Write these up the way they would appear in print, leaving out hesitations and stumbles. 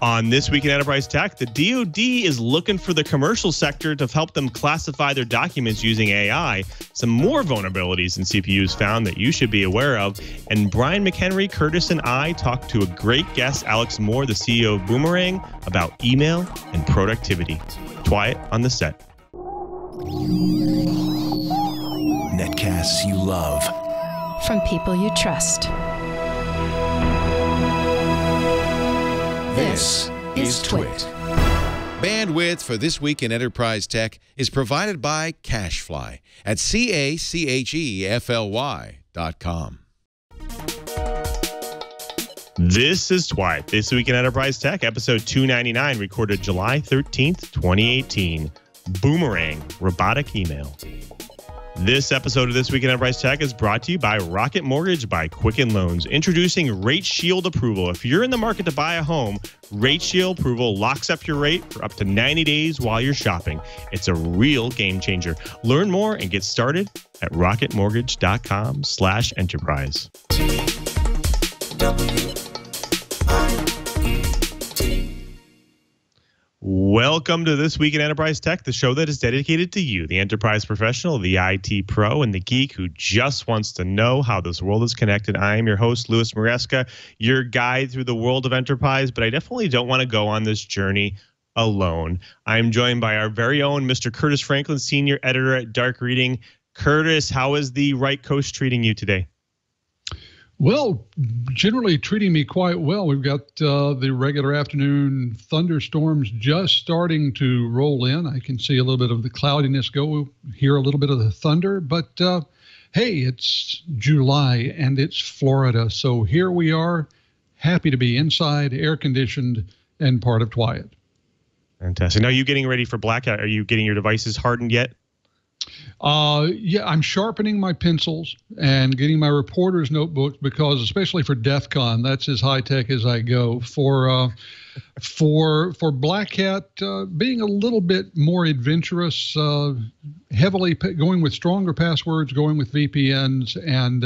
On This Week in Enterprise Tech, the DoD is looking for the commercial sector to help them classify their documents using AI. Some more vulnerabilities in CPUs found that you should be aware of. And Brian McHenry, Curtis, and I talked to a great guest, Alex Moore, the CEO of Boomerang, about email and productivity. Twiet on the set. Netcasts you love. From people you trust. This is Twit. Bandwidth for This Week in Enterprise Tech is provided by CacheFly at CacheFly.com. This is Twiet. This Week in Enterprise Tech, episode 299, recorded July 13th, 2018. Boomerang, robotic email. This episode of This Week in Enterprise Tech is brought to you by Rocket Mortgage by Quicken Loans, introducing Rate Shield approval. If you're in the market to buy a home, Rate Shield approval locks up your rate for up to 90 days while you're shopping. It's a real game changer. Learn more and get started at rocketmortgage.com/enterprise. Welcome to This Week in Enterprise Tech, the show that is dedicated to you, the enterprise professional, the IT pro, and the geek who just wants to know how this world is connected. I am your host, Louis Maresca, your guide through the world of enterprise, but I definitely don't want to go on this journey alone. I'm joined by our very own Mr. Curtis Franklin, senior editor at Dark Reading. Curtis, how is the right coast treating you today? Well, generally treating me quite well. We've got the regular afternoon thunderstorms just starting to roll in. I can see a little bit of the cloudiness go, hear a little bit of the thunder, but hey, it's July and it's Florida. So here we are, happy to be inside, air conditioned, and part of Twiet. Fantastic. Now, are you getting ready for blackout? Are you getting your devices hardened yet? Yeah, I'm sharpening my pencils and getting my reporter's notebooks because, especially for DEF CON, that's as high tech as I go. For Black Hat, being a little bit more adventurous, heavily going with stronger passwords, going with VPNs, and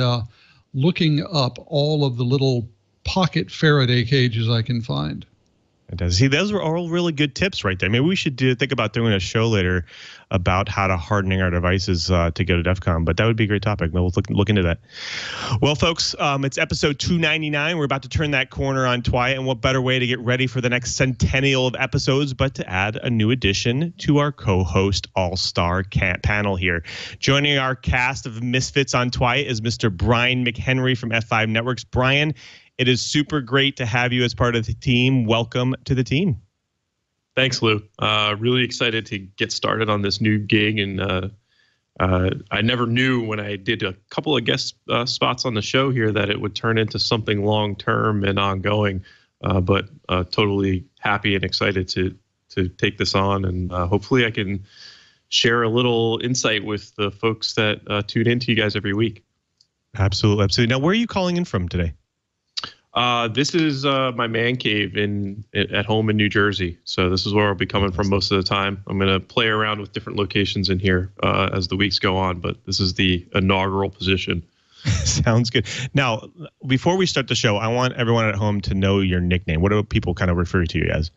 looking up all of the little pocket Faraday cages I can find. It does. See, those were all really good tips right there. Maybe we should think about doing a show later about how to hardening our devices to go to DEF CON, but that would be a great topic. We'll look into that. Well, folks, it's episode 299. We're about to turn that corner on Twiet, and what better way to get ready for the next centennial of episodes but to add a new addition to our co-host all-star panel here. Joining our cast of misfits on Twiet is Mr. Brian McHenry from F5 Networks. Brian, it is super great to have you as part of the team. Welcome to the team. Thanks, Lou. Really excited to get started on this new gig. And I never knew when I did a couple of guest spots on the show here that it would turn into something long-term and ongoing. But totally happy and excited to take this on. And hopefully I can share a little insight with the folks that tune into you guys every week. Absolutely. Absolutely. Now, where are you calling in from today? This is my man cave at home in New Jersey. So this is where I'll be coming from most of the time. I'm going to play around with different locations in here as the weeks go on, but this is the inaugural position. Sounds good. Now, before we start the show, I want everyone at home to know your nickname. What do people kind of refer to you as?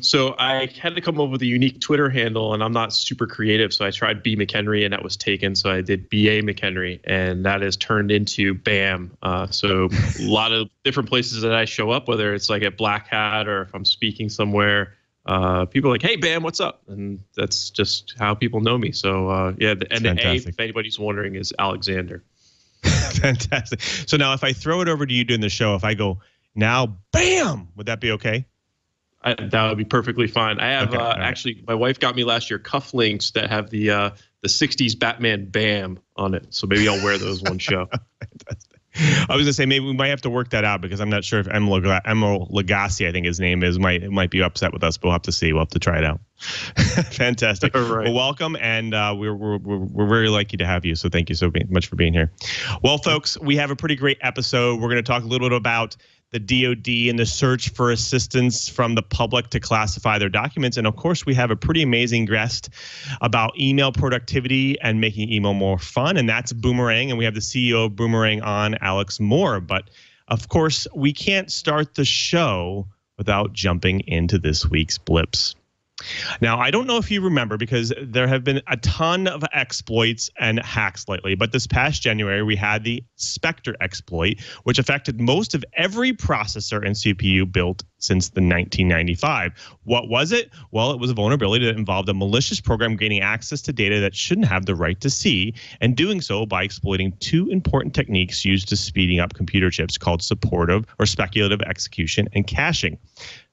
So I had to come up with a unique Twitter handle, and I'm not super creative. So I tried B McHenry, and that was taken. So I did BA McHenry, and that has turned into BAM. So a lot of different places that I show up, whether it's like at Black Hat or if I'm speaking somewhere, people are like, "Hey, BAM, what's up?" And that's just how people know me. So yeah, and the A, if anybody's wondering, is Alexander. Fantastic. So now, if I throw it over to you during the show, if I go now, BAM, would that be okay? That would be perfectly fine. I have actually, my wife got me last year cufflinks that have the 60s Batman BAM on it. So maybe I'll wear those one show. I was gonna say maybe we might have to work that out because I'm not sure if Emerald Lagasse, I think his name is, might be upset with us, but we'll have to see. We'll have to try it out. Fantastic. Right. Well, welcome, and we're very lucky to have you. So thank you so much for being here. Well, folks, we have a pretty great episode. We're going to talk a little bit about the DoD and the search for assistance from the public to classify their documents. And of course, we have a pretty amazing guest about email productivity and making email more fun. And that's Boomerang. And we have the CEO of Boomerang on, Alex Moore. But of course, we can't start the show without jumping into this week's blips. Now, I don't know if you remember, because there have been a ton of exploits and hacks lately, but this past January, we had the Spectre exploit, which affected most of every processor and CPU built since the 1995. What was it? Well, it was a vulnerability that involved a malicious program gaining access to data that shouldn't have the right to see, and doing so by exploiting two important techniques used to speeding up computer chips called supportive or speculative execution and caching.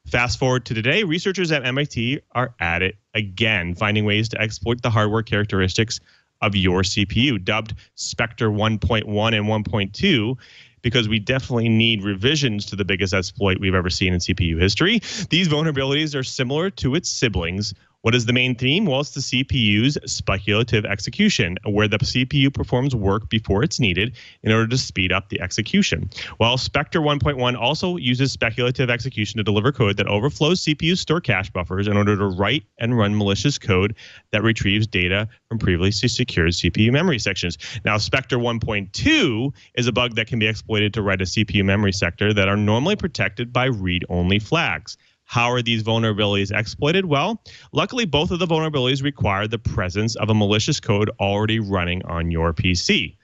Fast forward to today, researchers at MIT are at it again, finding ways to exploit the hardware characteristics of your CPU, dubbed Spectre 1.1 and 1.2, because we definitely need revisions to the biggest exploit we've ever seen in CPU history. These vulnerabilities are similar to its siblings. What is the main theme? Well, it's the CPU's speculative execution, where the CPU performs work before it's needed in order to speed up the execution. While Spectre 1.1 also uses speculative execution to deliver code that overflows CPU store cache buffers in order to write and run malicious code that retrieves data from previously secured CPU memory sections. Now, Spectre 1.2 is a bug that can be exploited to write a CPU memory sector that are normally protected by read-only flags. How are these vulnerabilities exploited? Well, luckily, both of the vulnerabilities require the presence of a malicious code already running on your PC.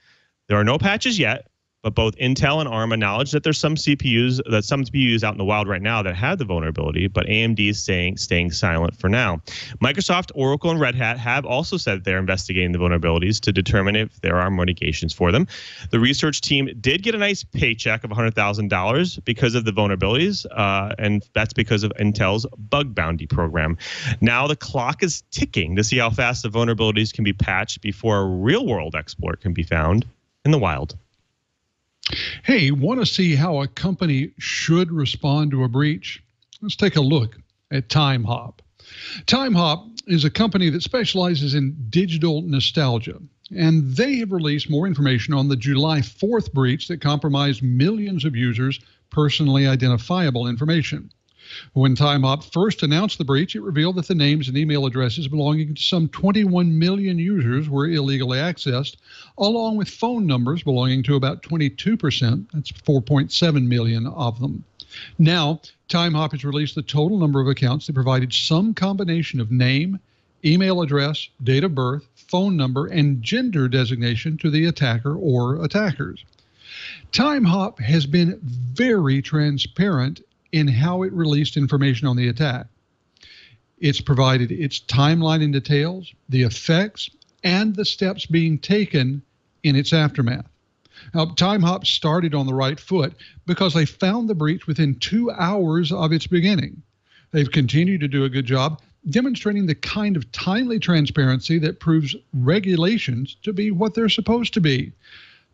There are no patches yet, but both Intel and ARM acknowledge that there's some CPUs out in the wild right now that have the vulnerability, but AMD is staying silent for now. Microsoft, Oracle, and Red Hat have also said they're investigating the vulnerabilities to determine if there are mitigations for them. The research team did get a nice paycheck of $100,000 because of the vulnerabilities, and that's because of Intel's bug bounty program. Now the clock is ticking to see how fast the vulnerabilities can be patched before a real-world exploit can be found in the wild. Hey, want to see how a company should respond to a breach? Let's take a look at TimeHop. TimeHop is a company that specializes in digital nostalgia, and they have released more information on the July 4th breach that compromised millions of users' personally identifiable information. When TimeHop first announced the breach, it revealed that the names and email addresses belonging to some 21 million users were illegally accessed, along with phone numbers belonging to about 22%. That's 4.7 million of them. Now, TimeHop has released the total number of accounts that provided some combination of name, email address, date of birth, phone number, and gender designation to the attacker or attackers. TimeHop has been very transparent in how it released information on the attack. It's provided its timeline and details, the effects, and the steps being taken in its aftermath. Now, TimeHop started on the right foot because they found the breach within 2 hours of its beginning. They've continued to do a good job demonstrating the kind of timely transparency that proves regulations to be what they're supposed to be.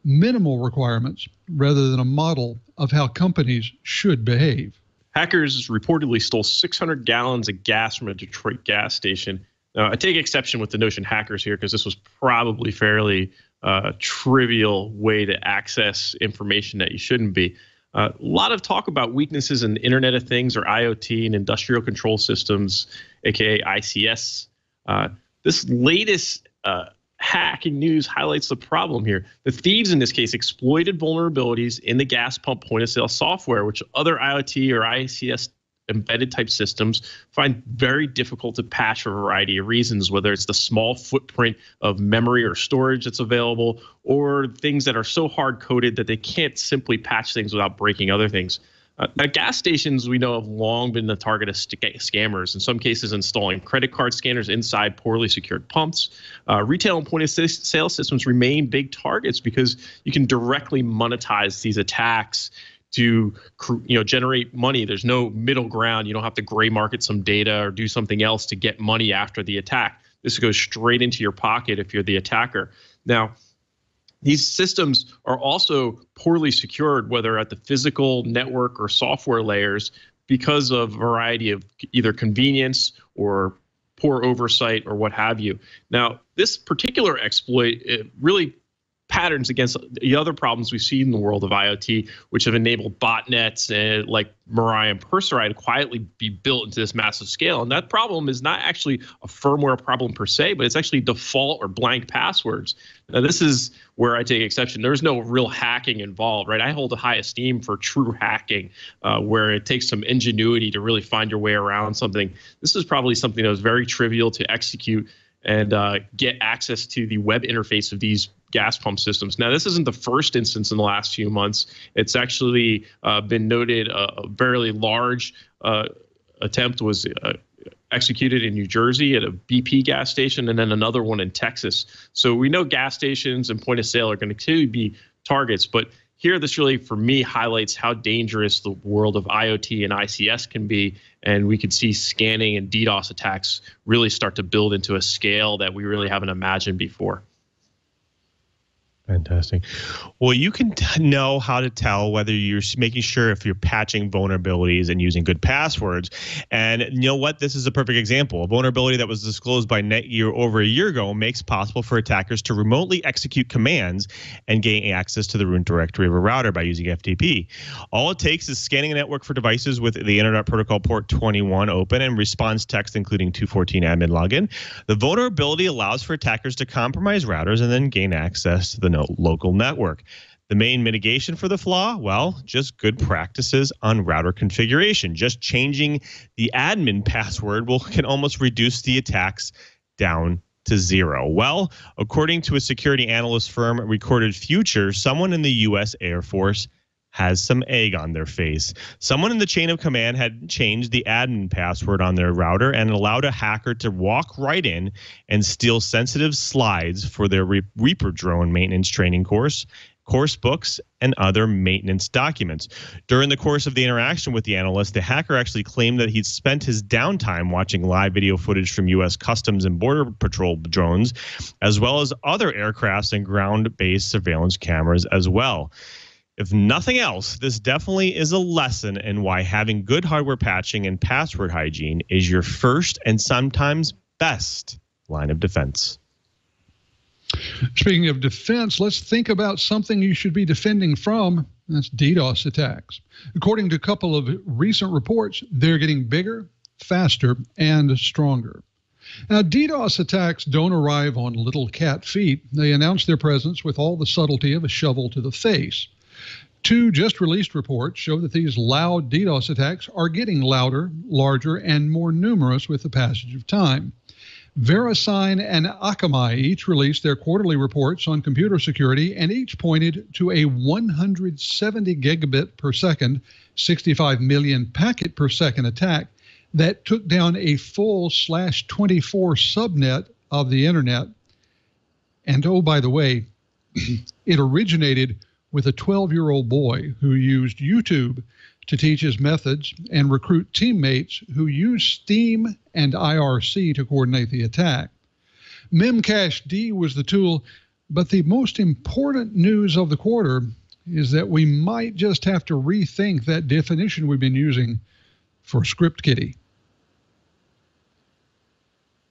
Minimal requirements rather than a model of how companies should behave. Hackers reportedly stole 600 gallons of gas from a Detroit gas station. Now, I take exception with the notion hackers here because this was probably fairly trivial way to access information that you shouldn't be. A lot of talk about weaknesses in the Internet of Things, or IoT, and industrial control systems, aka ICS. This latest hacking news highlights the problem here. The thieves in this case exploited vulnerabilities in the gas pump point of sale software, which other IoT or ICS embedded type systems find very difficult to patch for a variety of reasons, whether it's the small footprint of memory or storage that's available, or things that are so hard coded that they can't simply patch things without breaking other things. Now, gas stations, we know, have long been the target of scammers, in some cases installing credit card scanners inside poorly secured pumps. Retail and point-of-sale systems remain big targets because you can directly monetize these attacks to generate money. There's no middle ground. You don't have to gray market some data or do something else to get money after the attack. This goes straight into your pocket if you're the attacker. Now, these systems are also poorly secured, whether at the physical, network, or software layers, because of a variety of either convenience or poor oversight or what have you. Now, this particular exploit, it really patterns against the other problems we see in the world of IoT, which have enabled botnets and like Mirai and Perserai to quietly be built into this massive scale. And that problem is not actually a firmware problem per se, but it's actually default or blank passwords. Now, this is where I take exception. There's no real hacking involved, right? I hold a high esteem for true hacking, where it takes some ingenuity to really find your way around something. This is probably something that was very trivial to execute and get access to the web interface of these gas pump systems. Now, this isn't the first instance in the last few months. It's actually been noted a very large attempt was executed in New Jersey at a BP gas station, and then another one in Texas. So we know gas stations and point of sale are going to continue to be targets, but here, this really, for me, highlights how dangerous the world of IoT and ICS can be, and we could see scanning and DDoS attacks really start to build into a scale that we really haven't imagined before. Fantastic. Well, you can know how to tell whether you're making sure if you're patching vulnerabilities and using good passwords. And you know what? This is a perfect example. A vulnerability that was disclosed by Netgear over a year ago makes it possible for attackers to remotely execute commands and gain access to the root directory of a router by using FTP. All it takes is scanning a network for devices with the Internet Protocol port 21 open and response text including 214 admin login. The vulnerability allows for attackers to compromise routers and then gain access to the local network. The main mitigation for the flaw? Well, just good practices on router configuration. Just changing the admin password can almost reduce the attacks down to zero. Well, according to a security analyst firm, Recorded Future, someone in the U.S. Air Force has some egg on their face. Someone in the chain of command had changed the admin password on their router and allowed a hacker to walk right in and steal sensitive slides for their Reaper drone maintenance training course books, and other maintenance documents. During the course of the interaction with the analyst, the hacker actually claimed that he'd spent his downtime watching live video footage from U.S. Customs and Border Patrol drones, as well as other aircrafts and ground-based surveillance cameras as well. If nothing else, this definitely is a lesson in why having good hardware patching and password hygiene is your first and sometimes best line of defense. Speaking of defense, let's think about something you should be defending from. That's DDoS attacks. According to a couple of recent reports, they're getting bigger, faster, and stronger. Now, DDoS attacks don't arrive on little cat feet. They announce their presence with all the subtlety of a shovel to the face. Two just-released reports show that these loud DDoS attacks are getting louder, larger, and more numerous with the passage of time. VeriSign and Akamai each released their quarterly reports on computer security, and each pointed to a 170 gigabit per second, 65 million packet per second attack that took down a full /24 subnet of the internet. And oh, by the way, it originated with a 12-year-old boy who used YouTube to teach his methods and recruit teammates who used Steam and IRC to coordinate the attack. Memcached was the tool, but the most important news of the quarter is that we might just have to rethink that definition we've been using for ScriptKitty.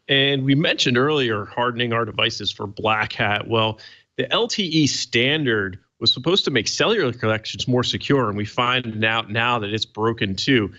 And we mentioned earlier hardening our devices for Black Hat. Well, the LTE standard was supposed to make cellular connections more secure, and we find out now that it's broken too.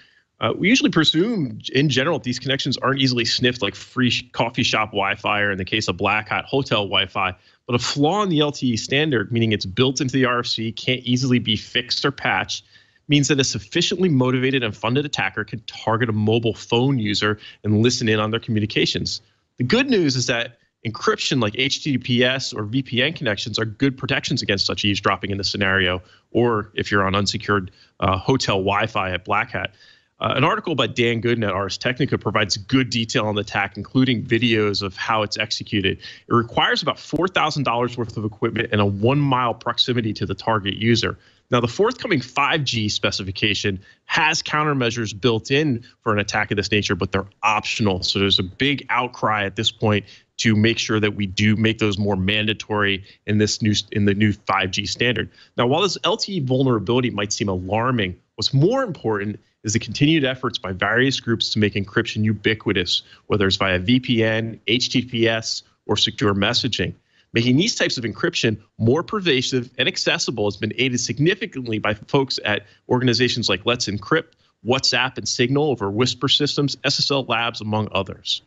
We usually presume, in general, these connections aren't easily sniffed like free coffee shop Wi-Fi or, in the case of Black Hat, hotel Wi-Fi. But a flaw in the LTE standard, meaning it's built into the RFC, can't easily be fixed or patched, means that a sufficiently motivated and funded attacker can target a mobile phone user and listen in on their communications. The good news is that encryption like HTTPS or VPN connections are good protections against such eavesdropping in the scenario, or if you're on unsecured hotel Wi-Fi at Black Hat. An article by Dan Gooden at Ars Technica provides good detail on the attack, including videos of how it's executed. It requires about $4,000 worth of equipment and a 1 mile proximity to the target user. Now, the forthcoming 5G specification has countermeasures built in for an attack of this nature, but they're optional. So there's a big outcry at this point to make sure that we do make those more mandatory in the new 5G standard. Now, while this LTE vulnerability might seem alarming, what's more important is the continued efforts by various groups to make encryption ubiquitous, whether it's via VPN, HTTPS, or secure messaging. Making these types of encryption more pervasive and accessible has been aided significantly by folks at organizations like Let's Encrypt, WhatsApp, and Signal over Whisper Systems, SSL Labs, among others.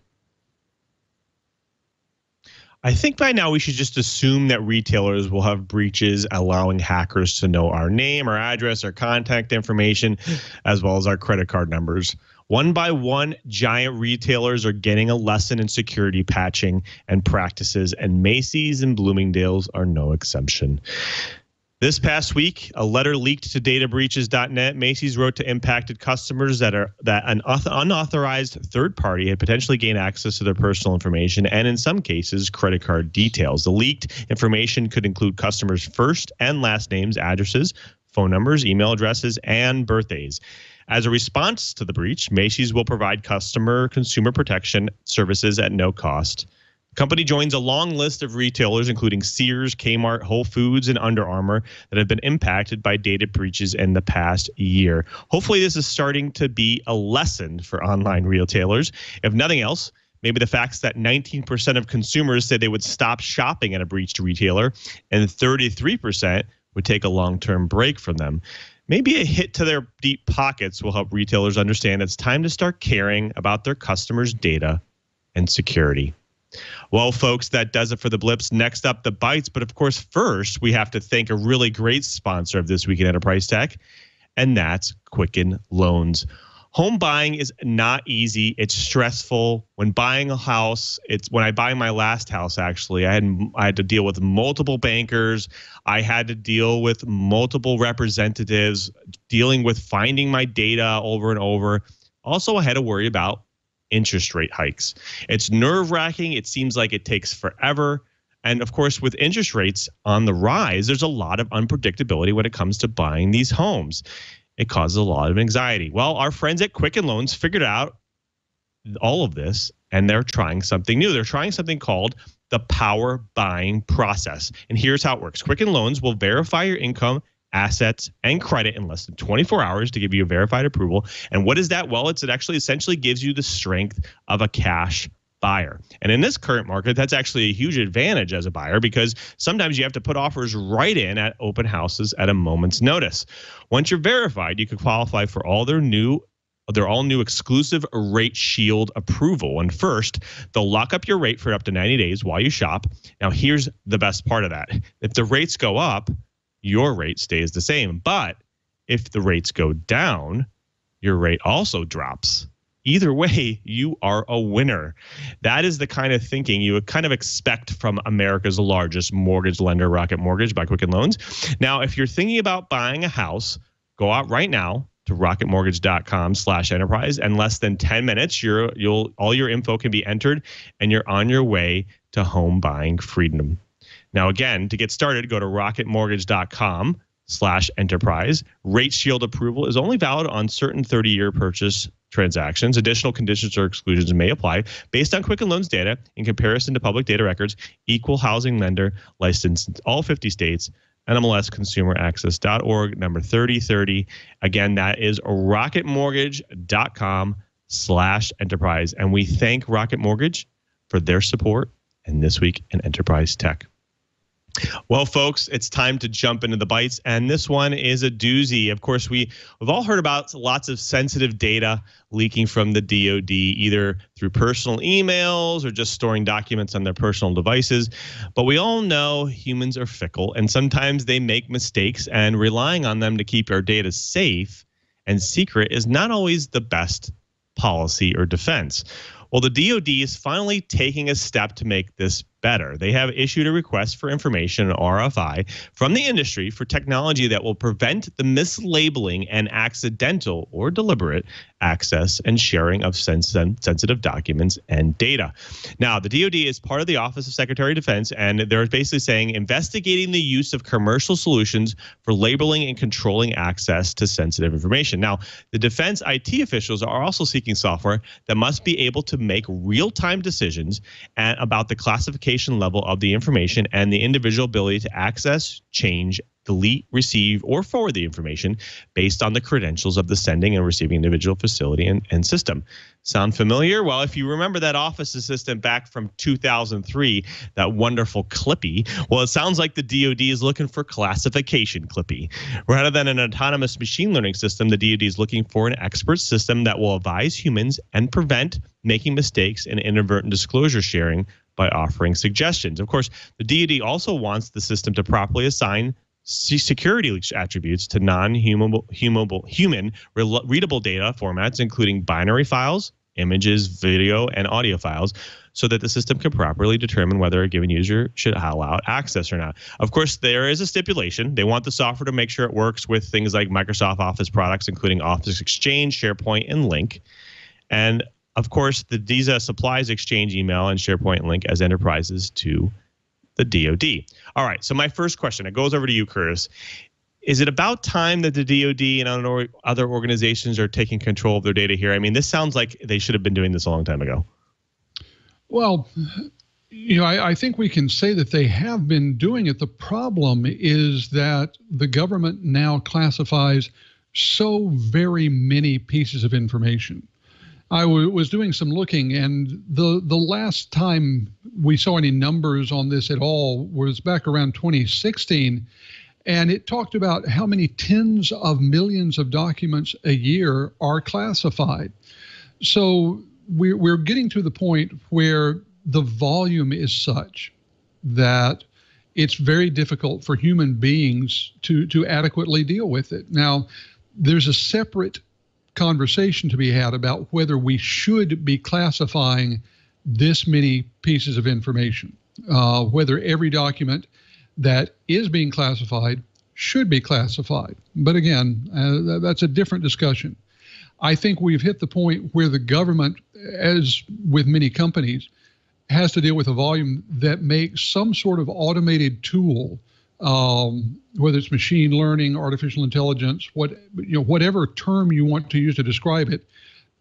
I think by now we should just assume that retailers will have breaches allowing hackers to know our name, our address, our contact information, as well as our credit card numbers. One by one, giant retailers are getting a lesson in security patching and practices, and Macy's and Bloomingdale's are no exception. This past week, a letter leaked to databreaches.net. Macy's wrote to impacted customers that an unauthorized third party had potentially gained access to their personal information and, in some cases, credit card details. The leaked information could include customers' first and last names, addresses, phone numbers, email addresses, and birthdays. As a response to the breach, Macy's will provide consumer protection services at no cost. The company joins a long list of retailers, including Sears, Kmart, Whole Foods, and Under Armour, that have been impacted by data breaches in the past year. Hopefully, this is starting to be a lesson for online retailers. If nothing else, maybe the facts that 19% of consumers said they would stop shopping at a breached retailer and 33% would take a long-term break from them. Maybe a hit to their deep pockets will help retailers understand it's time to start caring about their customers' data and security. Well, folks, that does it for the blips. Next up, the bites. But of course, first, we have to thank a really great sponsor of This Week in Enterprise Tech, and that's Quicken Loans. Home buying is not easy. It's stressful. When buying a house, when I buy my last house, actually, I had to deal with multiple bankers. I had to deal with multiple representatives, dealing with finding my data over and over. Also, I had to worry about interest rate hikes. It's nerve-wracking. It seems like it takes forever. And of course, with interest rates on the rise, there's a lot of unpredictability when it comes to buying these homes. It causes a lot of anxiety. Well, our friends at Quicken Loans figured out all of this, and they're trying something new. They're trying something called the power buying process. And here's how it works. Quicken Loans will verify your income, assets, and credit in less than 24 hours to give you a verified approval. And what is that? Well, it actually essentially gives you the strength of a cash buyer. And in this current market, that's actually a huge advantage as a buyer, because sometimes you have to put offers right in at open houses at a moment's notice. Once you're verified, you can qualify for all their all new exclusive Rate Shield approval. And first, they'll lock up your rate for up to 90 days while you shop. Now, here's the best part of that. If the rates go up, your rate stays the same. But if the rates go down, your rate also drops. Either way, you are a winner. That is the kind of thinking you would kind of expect from America's largest mortgage lender, Rocket Mortgage by Quicken Loans. Now, if you're thinking about buying a house, go out right now to rocketmortgage.com/enterprise. In less than 10 minutes, all your info can be entered, and you're on your way to home buying freedom. Now, again, to get started, go to rocketmortgage.com/enterprise. Rate Shield approval is only valid on certain 30-year purchase transactions. Additional conditions or exclusions may apply based on Quicken Loans data in comparison to public data records. Equal housing lender, licensed in all 50 states. NMLSconsumeraccess.org, number 3030. Again, that is rocketmortgage.com/enterprise. And we thank Rocket Mortgage for their support in This Week in Enterprise Tech. Well, folks, it's time to jump into the bites, and this one is a doozy. Of course, we've all heard about lots of sensitive data leaking from the DoD, either through personal emails or just storing documents on their personal devices. But we all know humans are fickle, and sometimes they make mistakes, and relying on them to keep our data safe and secret is not always the best policy or defense. Well, the DoD is finally taking a step to make this better. They have issued a request for information, RFI, from the industry for technology that will prevent the mislabeling and accidental or deliberate access and sharing of sensitive documents and data. Now, the DoD is part of the Office of Secretary of Defense, and they're basically saying investigating the use of commercial solutions for labeling and controlling access to sensitive information. Now, the defense IT officials are also seeking software that must be able to make real-time decisions about the classification level of the information and the individual ability to access, change, delete, receive, or forward the information based on the credentials of the sending and receiving individual facility and system. Sound familiar? Well, if you remember that Office assistant back from 2003, that wonderful Clippy, well, it sounds like the DoD is looking for classification Clippy. Rather than an autonomous machine learning system, the DoD is looking for an expert system that will advise humans and prevent making mistakes and inadvertent disclosure sharing by offering suggestions. Of course, the DoD also wants the system to properly assign security attributes to non-human readable data formats, including binary files, images, video, and audio files, so that the system can properly determine whether a given user should allow access or not. Of course, there is a stipulation. They want the software to make sure it works with things like Microsoft Office products, including Office Exchange, SharePoint, and Lync. And of course, the DISA supplies Exchange email and SharePoint and Lync as enterprises to the DoD. All right, so my first question, it goes over to you, Curtis. Is it about time that the DoD and other organizations are taking control of their data here? I mean, this sounds like they should have been doing this a long time ago. Well, I think we can say that they have been doing it. The problem is that the government now classifies so very many pieces of information. I was doing some looking, and the last time we saw any numbers on this at all was back around 2016, and it talked about how many tens of millions of documents a year are classified. So we're getting to the point where the volume is such that it's very difficult for human beings to adequately deal with it. Now, there's a separate conversation to be had about whether we should be classifying this many pieces of information, whether every document that is being classified should be classified. But again, that's a different discussion. I think we've hit the point where the government, as with many companies, has to deal with a volume that makes some sort of automated tool, whether it's machine learning, artificial intelligence, whatever term you want to use to describe it,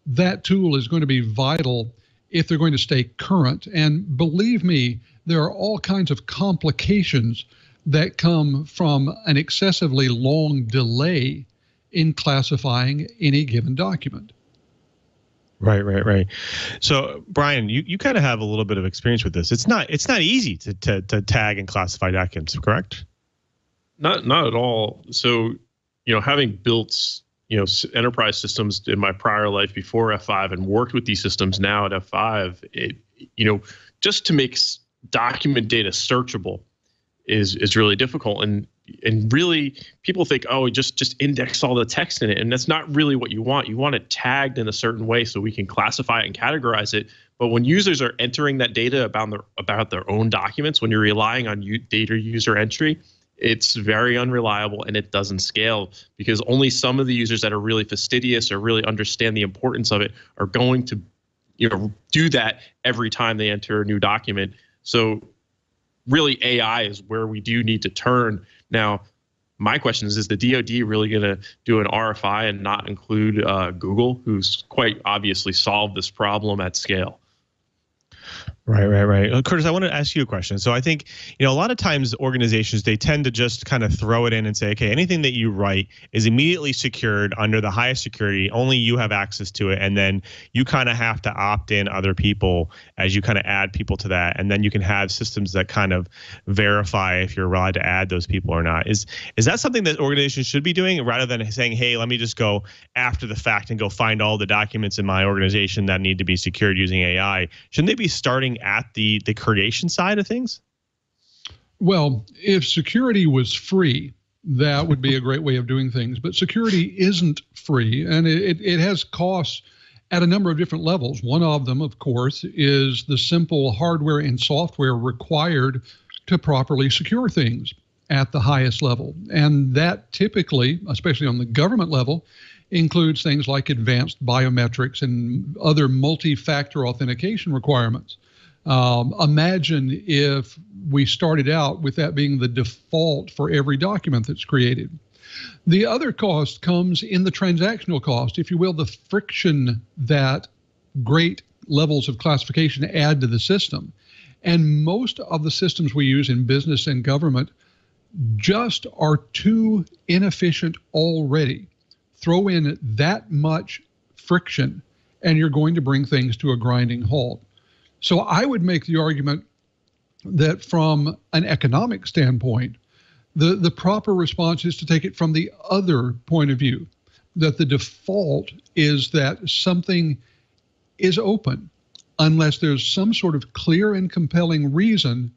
that tool is going to be vital if they're going to stay current. And believe me, there are all kinds of complications that come from an excessively long delay in classifying any given document. Right. So, Brian, you kind of have a little bit of experience with this. It's not easy to tag and classify documents, correct? Not at all. So, having built, enterprise systems in my prior life before F5 and worked with these systems now at F5, just to make document data searchable is really difficult. And really, people think, oh, just index all the text in it. And that's not really what you want. You want it tagged in a certain way so we can classify it and categorize it. But when users are entering that data about their own documents, when you're relying on data user entry, it's very unreliable and it doesn't scale, because only some of the users that are really fastidious or really understand the importance of it are going to do that every time they enter a new document. So really, AI is where we do need to turn. Now, my question is the DoD really going to do an RFI and not include Google, who's quite obviously solved this problem at scale? Right. Curtis, I want to ask you a question. So I think, a lot of times organizations, they tend to just kind of throw it in and say, okay, anything that you write is immediately secured under the highest security. Only you have access to it. And then you kind of have to opt in other people as you kind of add people to that. And then you can have systems that kind of verify if you're allowed to add those people or not. Is that something that organizations should be doing, rather than saying, hey, let me just go after the fact and go find all the documents in my organization that need to be secured using AI? Shouldn't they be starting at the creation side of things? Well, if security was free, that would be a great way of doing things. But security isn't free, and it has costs at a number of different levels. One of them, of course, is the simple hardware and software required to properly secure things at the highest level. And that typically, especially on the government level, includes things like advanced biometrics and other multi-factor authentication requirements. Imagine if we started out with that being the default for every document that's created. The other cost comes in the transactional cost, if you will, the friction that great levels of classification add to the system. And most of the systems we use in business and government just are too inefficient already. Throw in that much friction, and you're going to bring things to a grinding halt. So I would make the argument that from an economic standpoint, the proper response is to take it from the other point of view, that the default is that something is open unless there's some sort of clear and compelling reason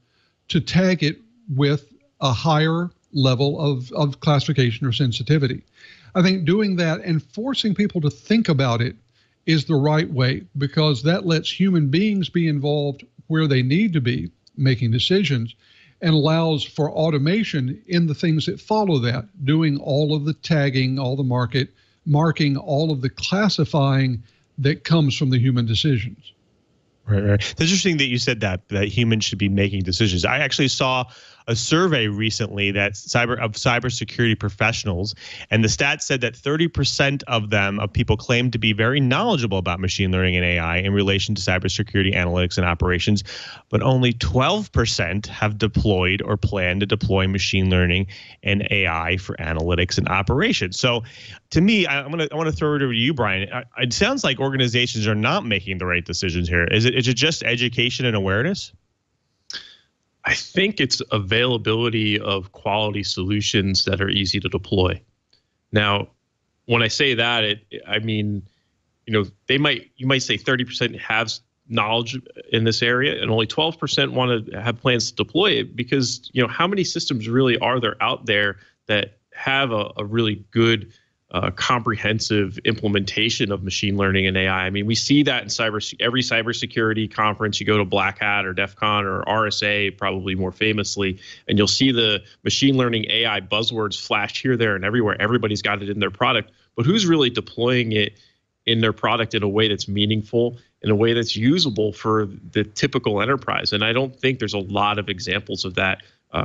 to tag it with a higher level of classification or sensitivity. I think doing that and forcing people to think about it is the right way, because that lets human beings be involved where they need to be, making decisions, and allows for automation in the things that follow that, doing all of the tagging, all the marking, all of the classifying that comes from the human decisions. Right. It's interesting that you said that humans should be making decisions. I actually saw a survey recently that cybersecurity professionals, and the stats said that 30% of people claim to be very knowledgeable about machine learning and AI in relation to cybersecurity analytics and operations, but only 12% have deployed or plan to deploy machine learning and AI for analytics and operations. So, to me, I want to throw it over to you, Brian. It sounds like organizations are not making the right decisions here. Is it just education and awareness? I think it's availability of quality solutions that are easy to deploy. Now, when I say that, I mean, you might say 30% has knowledge in this area, and only 12% want to have plans to deploy it, because how many systems really are there out there that have a really good comprehensive implementation of machine learning and AI. I mean, we see that in every cybersecurity conference. You go to Black Hat or DEF CON or RSA, probably more famously, and you'll see the machine learning AI buzzwords flash here, there, and everywhere. Everybody's got it in their product, but who's really deploying it in their product in a way that's meaningful, in a way that's usable for the typical enterprise? And I don't think there's a lot of examples of that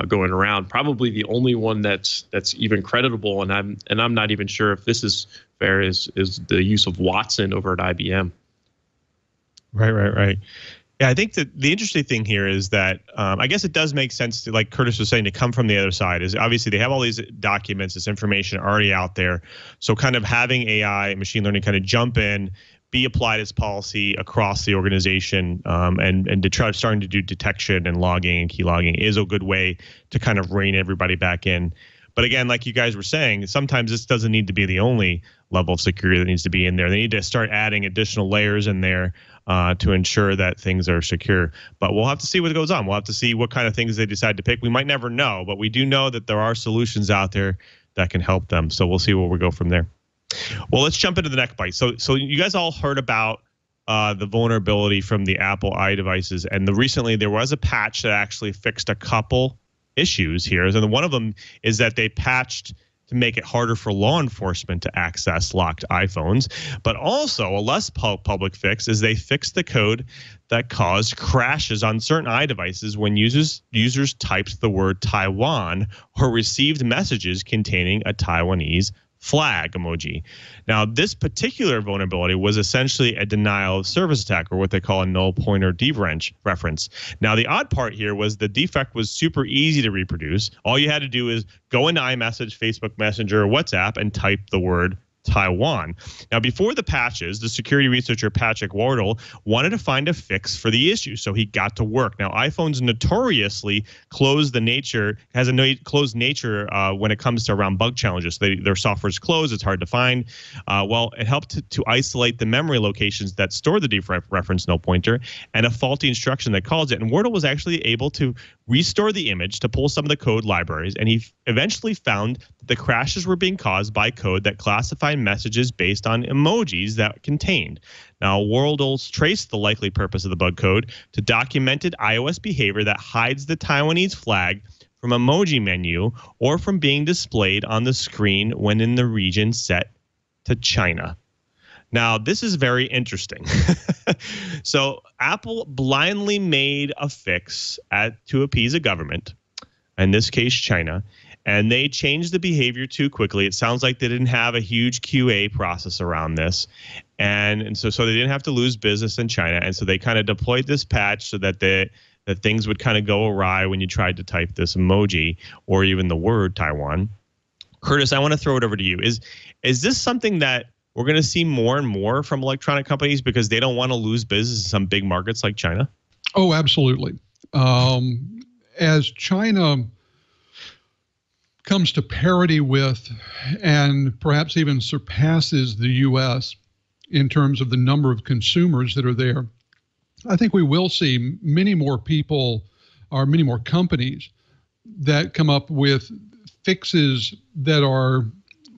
going around. Probably the only one that's even creditable, and I'm not even sure if this is fair, is the use of Watson over at IBM. Right. Yeah, I think that the interesting thing here is that I guess it does make sense to, like Curtis was saying, to come from the other side. Is obviously they have all these documents, this information already out there. So kind of having AI, machine learning, kind of jump in, be applied as policy across the organization, and to try starting to do detection and logging and key logging is a good way to kind of rein everybody back in. But again, like you guys were saying, sometimes this doesn't need to be the only level of security that needs to be in there. They need to start adding additional layers in there to ensure that things are secure. But we'll have to see what goes on. We'll have to see what kind of things they decide to pick. We might never know, but we do know that there are solutions out there that can help them. So we'll see where we go from there. Well, let's jump into the next bite. So you guys all heard about the vulnerability from the Apple iDevices, and recently there was a patch that actually fixed a couple issues here. And one of them is that they patched to make it harder for law enforcement to access locked iPhones. But also a less public fix is they fixed the code that caused crashes on certain iDevices when users typed the word Taiwan or received messages containing a Taiwanese flag emoji. Now, this particular vulnerability was essentially a denial of service attack, or what they call a null pointer dereference. Now, the odd part here was the defect was super easy to reproduce. All you had to do is go into iMessage, Facebook Messenger, or WhatsApp and type the word Taiwan. Now, before the patches, the security researcher Patrick Wardle wanted to find a fix for the issue, so he got to work. Now, iPhones notoriously closed nature when it comes to around bug challenges. Their software is closed; it's hard to find. Well, it helped to isolate the memory locations that store the dereference null pointer and a faulty instruction that calls it. And Wardle was actually able to restore the image to pull some of the code libraries, and he eventually found that the crashes were being caused by code that classified messages based on emojis that contained. Now, Wardle's traced the likely purpose of the bug code to documented iOS behavior that hides the Taiwanese flag from emoji menu or from being displayed on the screen when in the region set to China. Now, this is very interesting. So Apple blindly made a fix to appease a government, in this case China, and they changed the behavior too quickly. It sounds like they didn't have a huge QA process around this, and so they didn't have to lose business in China, and so they kind of deployed this patch so that that things would kind of go awry when you tried to type this emoji or even the word Taiwan. Curtis, I want to throw it over to you. Is this something that we're going to see more and more from electronic companies because they don't want to lose business in some big markets like China? Oh, absolutely. As China comes to parity with and perhaps even surpasses the U.S. in terms of the number of consumers that are there, I think we will see many more people or many more companies that come up with fixes that are,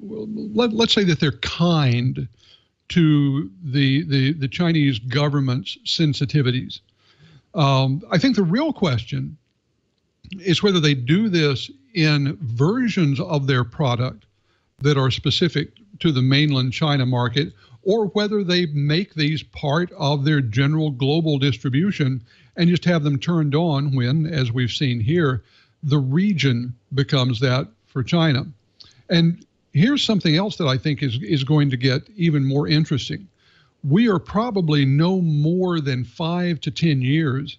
let's say that they're kind to the Chinese government's sensitivities. I think the real question is whether they do this in versions of their product that are specific to the mainland China market, or whether they make these part of their general global distribution and just have them turned on when, as we've seen here, the region becomes that for China. And here's something else that I think is going to get even more interesting. We are probably no more than 5 to 10 years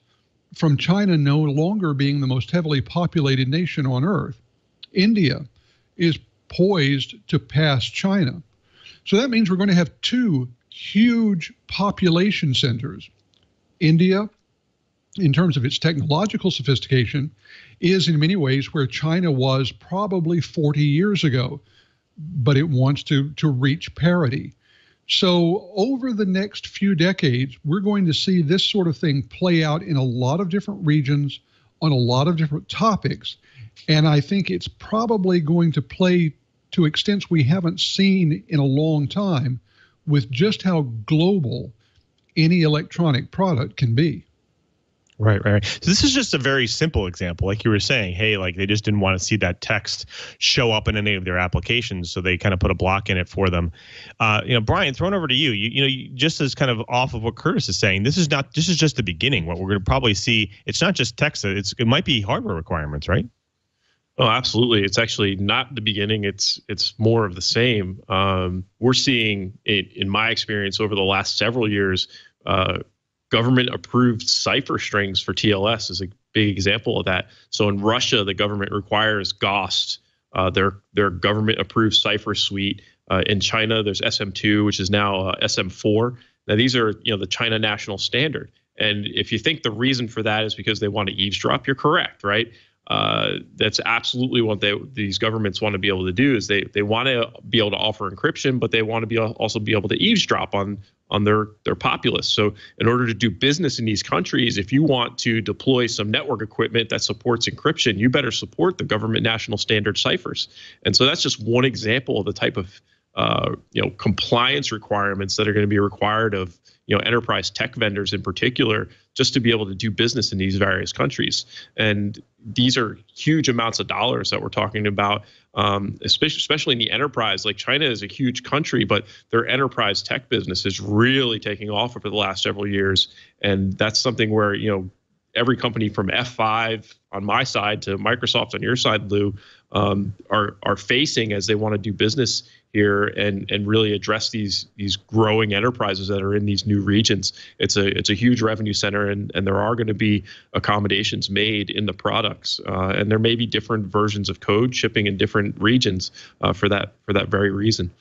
from China no longer being the most heavily populated nation on earth. India is poised to pass China. So that means we're going to have two huge population centers. India, in terms of its technological sophistication, is in many ways where China was probably 40 years ago, but it wants to reach parity. So over the next few decades, we're going to see this sort of thing play out in a lot of different regions on a lot of different topics. And I think it's probably going to play to extents we haven't seen in a long time with just how global any electronic product can be. Right. So this is just a very simple example. Like you were saying, hey, like they just didn't want to see that text show up in any of their applications. So they kind of put a block in it for them. Brian, thrown over to you. You just as kind of off of what Curtis is saying, this is just the beginning. What we're going to probably see, it's not just text, it might be hardware requirements, right? Oh, absolutely. It's actually not the beginning. It's more of the same. We're seeing it, in my experience over the last several years, government-approved cipher strings for TLS is a big example of that. So in Russia, the government requires GOST, their government-approved cipher suite. In China, there's SM2, which is now SM4. Now, these are the China national standard. And if you think the reason for that is because they want to eavesdrop, you're correct, right? That's absolutely what these governments want to be able to do. Is they want to be able to offer encryption, but they want to also be able to eavesdrop on their populace. So in order to do business in these countries, if you want to deploy some network equipment that supports encryption, you better support the government national standard ciphers. And so that's just one example of the type of compliance requirements that are going to be required of enterprise tech vendors in particular, just to be able to do business in these various countries. And these are huge amounts of dollars that we're talking about, especially in the enterprise. Like China is a huge country, but their enterprise tech business is really taking off over the last several years. And that's something where, every company from F5 on my side to Microsoft on your side, Lou, are facing as they want to do business here and really address these growing enterprises that are in these new regions. It's a huge revenue center, and there are going to be accommodations made in the products, and there may be different versions of code shipping in different regions for that very reason.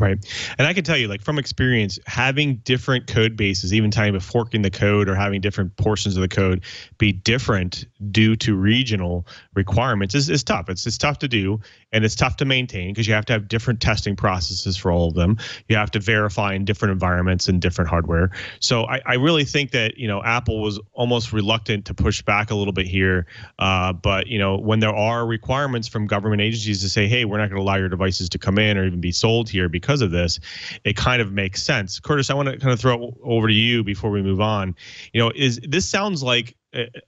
Right. And I can tell you, like from experience, having different code bases, even time of forking the code or having different portions of the code be different due to regional requirements is tough. It's tough to do, and it's tough to maintain because you have to have different testing processes for all of them. You have to verify in different environments and different hardware. So I really think that, Apple was almost reluctant to push back a little bit here. But, when there are requirements from government agencies to say, hey, we're not going to allow your devices to come in or even be sold here because of this, it kind of makes sense. Curtis, I want to kind of throw it over to you before we move on. This sounds like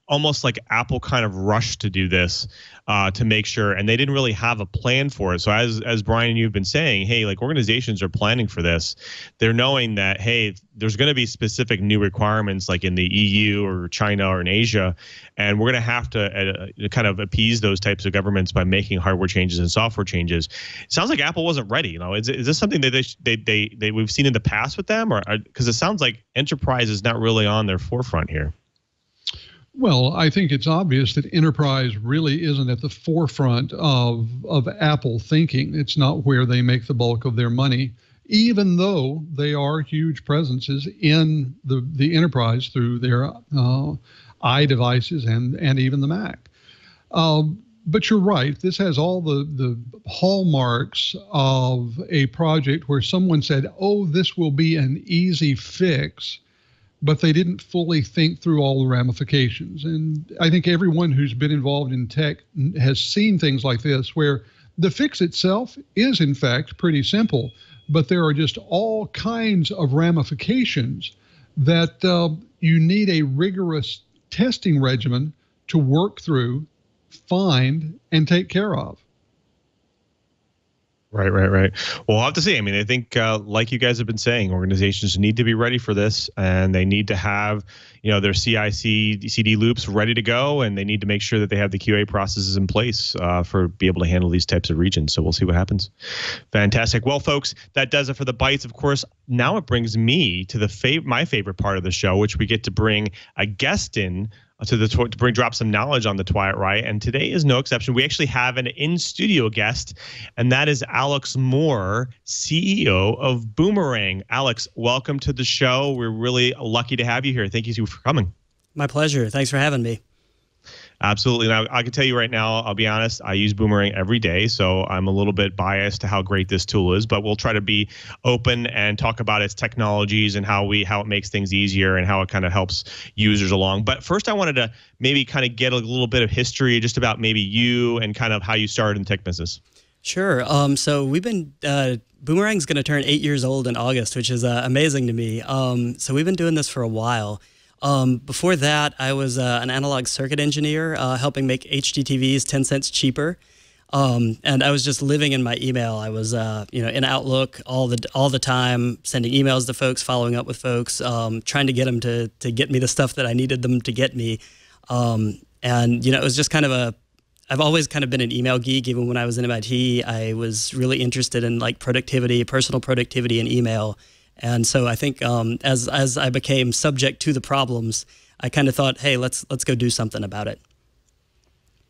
almost like Apple kind of rushed to do this to make sure, and they didn't really have a plan for it. So as Brian and you've been saying, hey, like organizations are planning for this. They're knowing that, hey, there's going to be specific new requirements like in the EU or China or in Asia, and we're going to have to kind of appease those types of governments by making hardware changes and software changes. It sounds like Apple wasn't ready. Is this something that we've seen in the past with them, or because it sounds like enterprise is not really on their forefront here? Well, I think it's obvious that enterprise really isn't at the forefront of Apple thinking. It's not where they make the bulk of their money, even though they are huge presences in the enterprise through their iDevices and even the Mac. But you're right. This has all the hallmarks of a project where someone said, oh, this will be an easy fix, but they didn't fully think through all the ramifications. And I think everyone who's been involved in tech has seen things like this, where the fix itself is, in fact, pretty simple, but there are just all kinds of ramifications that you need a rigorous testing regimen to work through, find, and take care of. Right. Well, we'll have to see. I mean, I think, like you guys have been saying, organizations need to be ready for this, and they need to have, their CI/CD loops ready to go, and they need to make sure that they have the QA processes in place for be able to handle these types of regions. So we'll see what happens. Fantastic. Well, folks, that does it for the bites. Of course, now it brings me to my favorite part of the show, which we get to bring a guest in to drop some knowledge on the Twilight Riot, and today is no exception. We actually have an in-studio guest, and that is Alex Moore, CEO of Boomerang. Alex, welcome to the show. We're really lucky to have you here. Thank you for coming. My pleasure. Thanks for having me. Absolutely. Now, I can tell you right now, I'll be honest, I use Boomerang every day, so I'm a little bit biased to how great this tool is, but we'll try to be open and talk about its technologies and how it makes things easier and how it kind of helps users along. But first, I wanted to maybe kind of get a little bit of history just about maybe you and kind of how you started in the tech business. Sure. So we've been, Boomerang's going to turn 8 years old in August, which is amazing to me. So we've been doing this for a while. Before that, I was an analog circuit engineer, helping make HDTVs 10 cents cheaper. And I was just living in my email. I was, in Outlook all the time, sending emails to folks, following up with folks, trying to get them to get me the stuff that I needed them to get me. And, it was just kind of I've always kind of been an email geek. Even when I was in MIT, I was really interested in like productivity, personal productivity in email. And so I think as I became subject to the problems, I kind of thought, hey, let's go do something about it.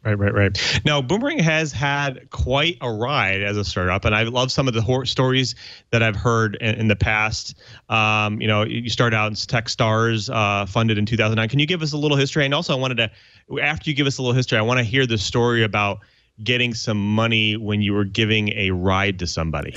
Right. Now, Boomerang has had quite a ride as a startup, and I love some of the stories that I've heard in the past. You started out as Techstars, funded in 2009. Can you give us a little history? And also, after you give us a little history, I want to hear the story about getting some money when you were giving a ride to somebody.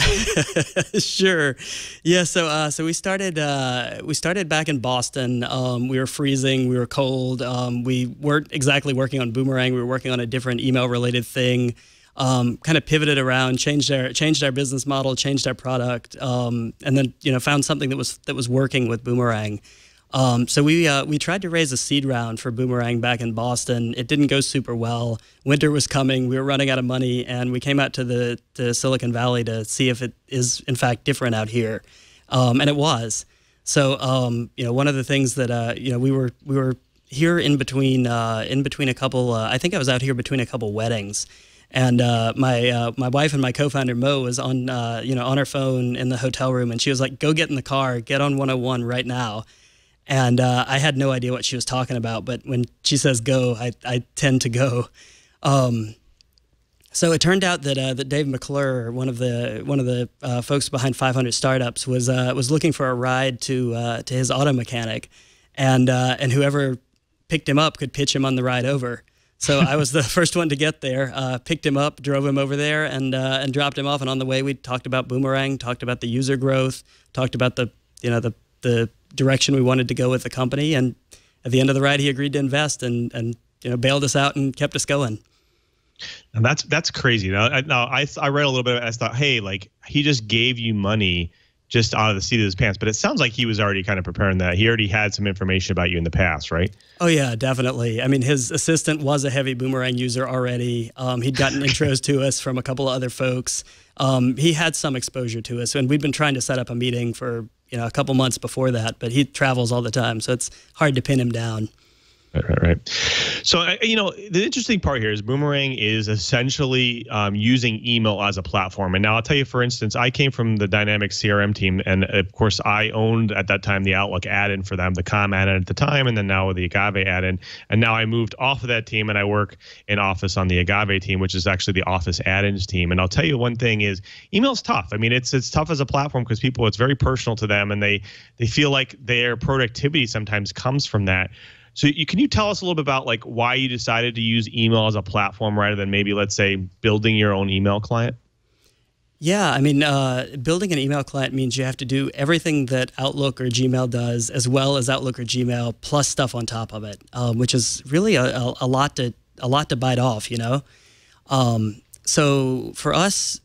Sure. Yeah. So we started back in Boston. We were freezing. We were cold. We weren't exactly working on Boomerang. We were working on a different email related thing. Kind of pivoted around, changed our business model, changed our product, and then found something that was working with Boomerang. So we tried to raise a seed round for Boomerang back in Boston. It didn't go super well. Winter was coming. We were running out of money, and we came out to Silicon Valley to see if it is in fact different out here, and it was. So one of the things that we were here in between a couple. I think I was out here between a couple weddings. And my wife and my co-founder Mo was on her phone in the hotel room, and she was like, "Go get in the car, get on 101 right now." And I had no idea what she was talking about, but when she says go, I tend to go. So it turned out that Dave McClure, one of the folks behind 500 Startups, was looking for a ride to his auto mechanic, and whoever picked him up could pitch him on the ride over. So I was the first one to get there, picked him up, drove him over there, and dropped him off. And on the way, we talked about Boomerang, talked about the user growth, talked about the direction we wanted to go with the company, and at the end of the ride, he agreed to invest and bailed us out and kept us going. And that's crazy. Now I read a little bit. I thought, hey, like he just gave you money just out of the seat of his pants, but it sounds like he was already kind of preparing that. He already had some information about you in the past, right? Oh yeah, definitely. I mean, his assistant was a heavy Boomerang user already. He'd gotten intros to us from a couple of other folks. He had some exposure to us, and we'd been trying to set up a meeting for a couple months before that, but he travels all the time, so it's hard to pin him down. Right. So, the interesting part here is Boomerang is essentially using email as a platform. And now I'll tell you, for instance, I came from the Dynamics CRM team. And of course, I owned at that time the Outlook add-in for them, the Com add-in at the time, and then now the Agave add-in. And now I moved off of that team and I work in Office on the Agave team, which is actually the Office add-ins team. And I'll tell you one thing is email's tough. I mean, it's tough as a platform because it's very personal to them, and they feel like their productivity sometimes comes from that. So can you tell us a little bit about like why you decided to use email as a platform rather than maybe, let's say, building your own email client? Yeah, I mean, building an email client means you have to do everything that Outlook or Gmail does, as well as Outlook or Gmail, plus stuff on top of it, which is really a lot to bite off, So for us,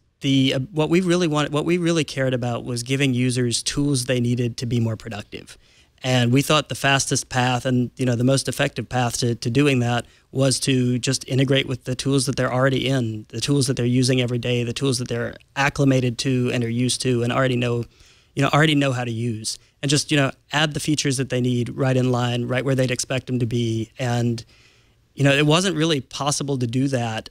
what we really cared about was giving users tools they needed to be more productive. And we thought the fastest path and the most effective path to doing that was to just integrate with the tools that they're already in, the tools that they're using every day, the tools that they're acclimated to and are used to and already know how to use, and just add the features that they need right in line, right where they'd expect them to be. And it wasn't really possible to do that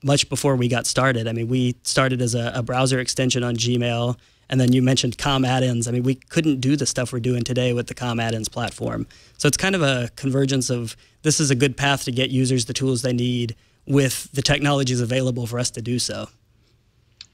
much before we got started. I mean, we started as a browser extension on Gmail. And then you mentioned Com add-ins. I mean, we couldn't do the stuff we're doing today with the Com add-ins platform. So it's kind of a convergence of this is a good path to get users the tools they need with the technologies available for us to do so.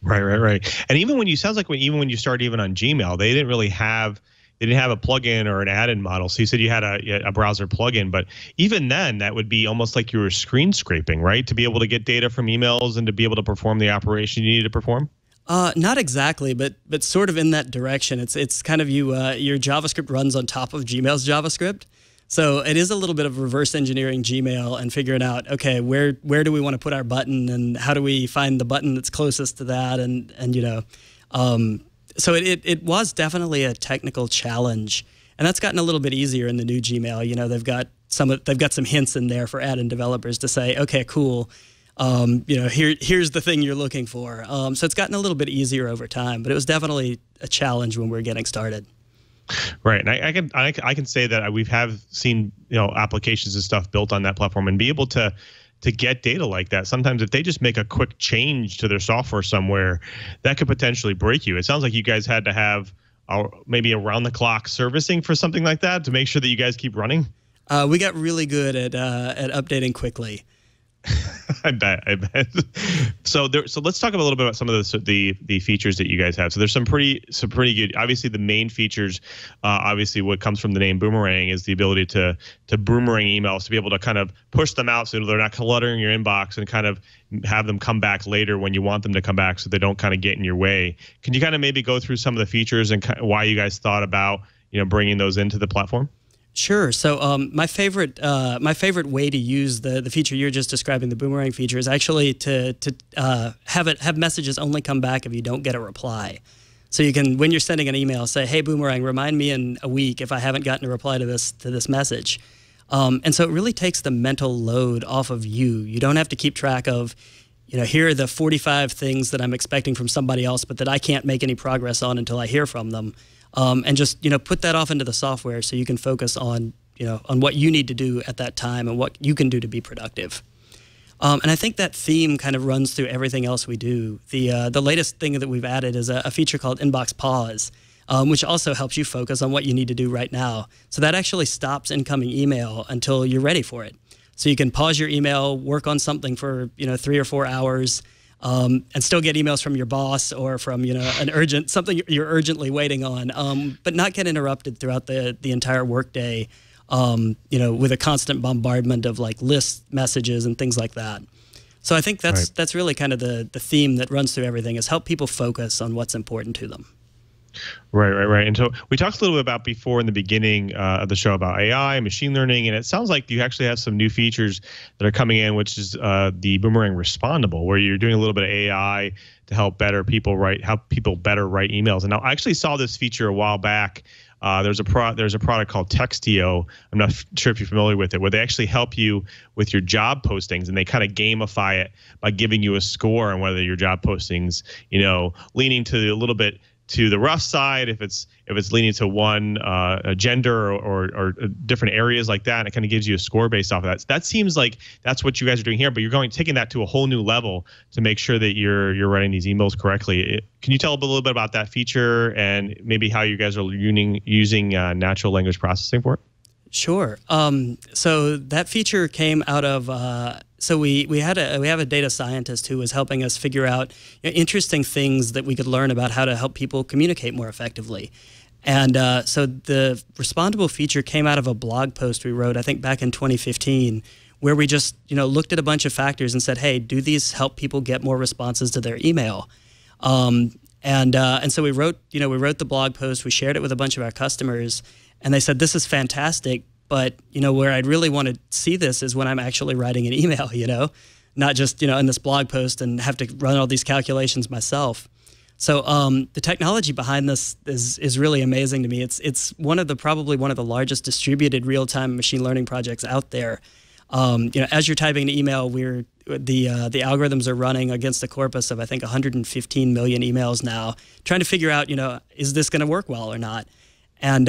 Right. And even when you started even on Gmail, they didn't have a plugin or an add-in model. So you said you had a browser plugin, but even then, that would be almost like you were screen scraping, right? To be able to get data from emails and to be able to perform the operation you need to perform. Not exactly, but sort of in that direction. It's kind of your JavaScript runs on top of Gmail's JavaScript. So it is a little bit of reverse engineering Gmail and figuring out, okay, where do we want to put our button and how do we find the button that's closest to that? So it was definitely a technical challenge, and that's gotten a little bit easier in the new Gmail. They've got some hints in there for add-in developers to say, okay, cool. Here's the thing you're looking for. So it's gotten a little bit easier over time, but it was definitely a challenge when we were getting started. Right, and I can say that we have seen applications and stuff built on that platform, and be able to get data like that. Sometimes if they just make a quick change to their software somewhere, that could potentially break you. It sounds like you guys had to have maybe around the clock servicing for something like that to make sure that you guys keep running. We got really good at updating quickly. I bet. So let's talk a little bit about some of the features that you guys have. So there's some pretty good. Obviously, the main features, obviously, what comes from the name Boomerang is the ability to boomerang emails, to be able to kind of push them out so they're not cluttering your inbox and kind of have them come back later when you want them to come back, so they don't kind of get in your way. Can you kind of maybe go through some of the features and why you guys thought about bringing those into the platform? Sure. So my favorite way to use the feature you're just describing, the Boomerang feature, is actually to have messages only come back if you don't get a reply. So you can, when you're sending an email, say, "Hey Boomerang, remind me in a week if I haven't gotten a reply to this message." And so it really takes the mental load off of you. You don't have to keep track of, here are the 45 things that I'm expecting from somebody else, but that I can't make any progress on until I hear from them. And just put that off into the software so you can focus on on what you need to do at that time and what you can do to be productive. And I think that theme kind of runs through everything else we do. The latest thing that we've added is a feature called Inbox Pause, which also helps you focus on what you need to do right now. So that actually stops incoming email until you're ready for it. So you can pause your email, work on something for 3 or 4 hours. And still get emails from your boss or from something you're urgently waiting on, but not get interrupted throughout the entire workday, with a constant bombardment of like list messages and things like that. So I think that's really kind of the theme that runs through everything, is help people focus on what's important to them. Right. And so we talked a little bit about before in the beginning of the show about AI, machine learning, and it sounds like you actually have some new features that are coming in, which is the Boomerang Respondable, where you're doing a little bit of AI to help people better write emails. And now I actually saw this feature a while back. There's a product called Textio. I'm not sure if you're familiar with it, where they actually help you with your job postings, and they kind of gamify it by giving you a score on whether your job postings, leaning to a little bit to the rough side, if it's leaning to one gender or different areas like that, and it kind of gives you a score based off of that. So that seems like that's what you guys are doing here, but you're taking that to a whole new level to make sure that you're writing these emails correctly. Can you tell a little bit about that feature and maybe how you guys are using natural language processing for it? Sure. So that feature came out of so we have a data scientist who was helping us figure out interesting things that we could learn about how to help people communicate more effectively. And so the Respondable feature came out of a blog post we wrote, I think back in 2015, where we just looked at a bunch of factors and said, hey, do these help people get more responses to their email? And so we wrote the blog post, we shared it with a bunch of our customers, and they said, this is fantastic, but where I'd really want to see this is when I'm actually writing an email, not just in this blog post and have to run all these calculations myself. So the technology behind this is really amazing to me. It's probably one of the largest distributed real-time machine learning projects out there. As you're typing an email, the algorithms are running against a corpus of I think 115 million emails now, trying to figure out is this going to work well or not, and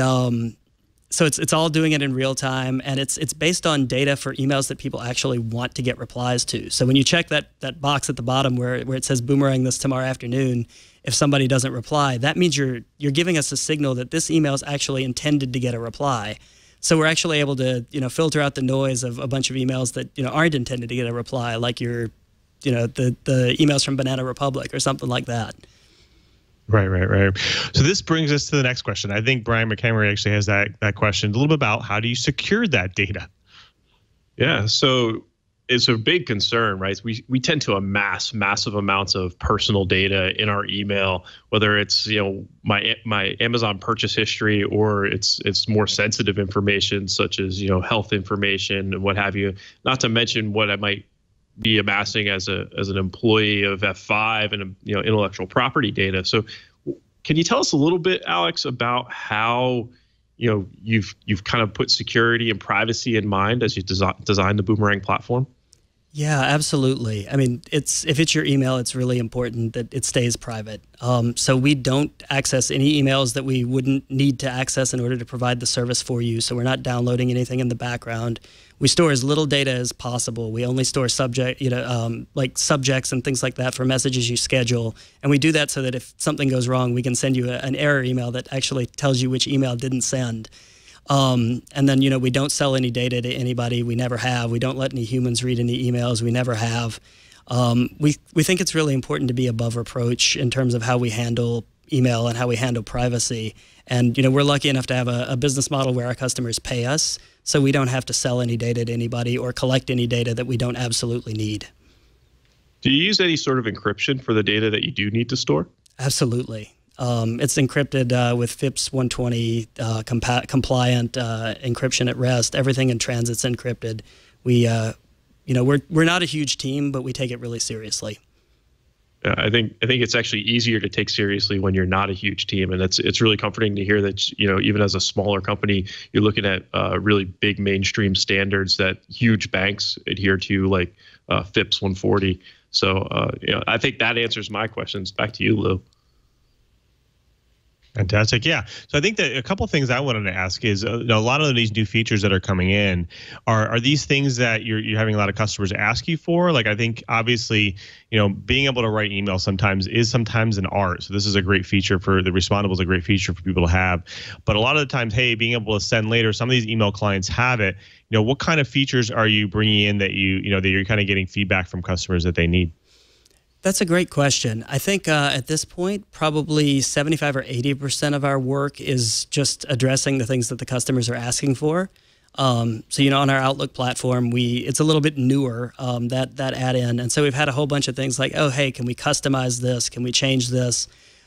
so it's all doing it in real time, and it's based on data for emails that people actually want to get replies to. So when you check that box at the bottom where it says Boomerang this tomorrow afternoon, if somebody doesn't reply, that means you're giving us a signal that this email is actually intended to get a reply. So we're actually able to filter out the noise of a bunch of emails that aren't intended to get a reply, like the emails from Banana Republic or something like that. Right. So this brings us to the next question. I think Brian McHenry actually has that question a little bit about how do you secure that data? Yeah, so it's a big concern, right? We tend to amass massive amounts of personal data in our email, whether it's my Amazon purchase history or it's more sensitive information such as health information and what have you. Not to mention what I might be amassing as an employee of F5 and intellectual property data. So can you tell us a little bit, Alex, about how you've kind of put security and privacy in mind as you design the Boomerang platform? Yeah, absolutely. I mean, if it's your email, it's really important that it stays private. So we don't access any emails that we wouldn't need to access in order to provide the service for you. So we're not downloading anything in the background. We store as little data as possible. We only store like subjects and things like that for messages you schedule. And we do that so that if something goes wrong, we can send you an error email that actually tells you which email didn't send. And then, we don't sell any data to anybody. We never have. We don't let any humans read any emails. We never have. We think it's really important to be above reproach in terms of how we handle email and how we handle privacy. And, we're lucky enough to have a business model where our customers pay us, so we don't have to sell any data to anybody or collect any data that we don't absolutely need. Do you use any sort of encryption for the data that you do need to store? Absolutely. It's encrypted with FIPS 120 compliant encryption at rest. Everything in transit's encrypted. We're not a huge team, but we take it really seriously. I think it's actually easier to take seriously when you're not a huge team, and it's really comforting to hear that even as a smaller company, you're looking at really big mainstream standards that huge banks adhere to, like FIPS 140. So I think that answers my questions. Back to you, Lou. Fantastic. Yeah. So I think that a couple of things I wanted to ask is a lot of these new features that are coming in, are these things that you're having a lot of customers ask you for? Like, I think obviously, being able to write email sometimes an art. So this is a great feature for the Respondable is a great feature for people to have. But a lot of the times, hey, being able to send later, some of these email clients have it. What kind of features are you bringing in that that you're kind of getting feedback from customers that they need? That's a great question. I think at this point, probably 75 or 80% of our work is just addressing the things that the customers are asking for. So, on our Outlook platform, it's a little bit newer, that add-in. And so we've had a whole bunch of things like, oh, hey, can we customize this? Can we change this?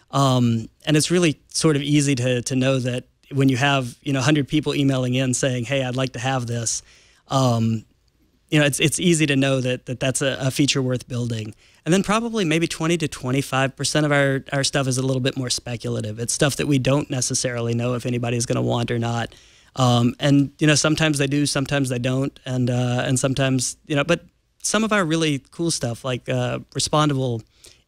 And it's really sort of easy to know that when you have, 100 people emailing in saying, hey, I'd like to have this, it's easy to know that that's a feature worth building. And then probably maybe 20 to 25% of our stuff is a little bit more speculative. It's stuff that we don't necessarily know if anybody's going to want or not. And sometimes they do, sometimes they don't, and sometimes but some of our really cool stuff like Respondable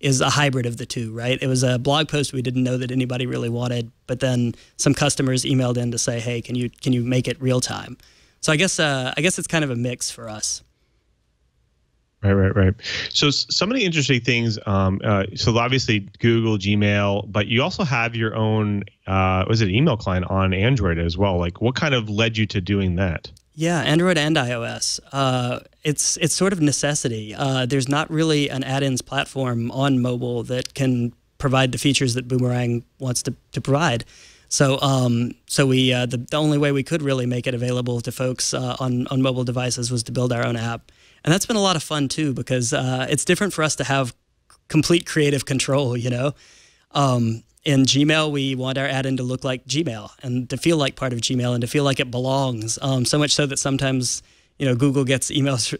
is a hybrid of the two, right? It was a blog post we didn't know that anybody really wanted, but then some customers emailed in to say, hey, can you make it real time? So I guess it's kind of a mix for us. Right. So some of the interesting things, so obviously Google, Gmail, but you also have your own, was it email client on Android as well? Like what kind of led you to doing that? Yeah, Android and iOS. It's sort of necessity. There's not really an add-ins platform on mobile that can provide the features that Boomerang wants to provide. So we the only way we could really make it available to folks on mobile devices was to build our own app. And that's been a lot of fun too, because it's different for us to have complete creative control, you know. In Gmail, we want our add-in to look like Gmail and to feel like part of Gmail and to feel like it belongs. So much so that sometimes, you know, Google gets emails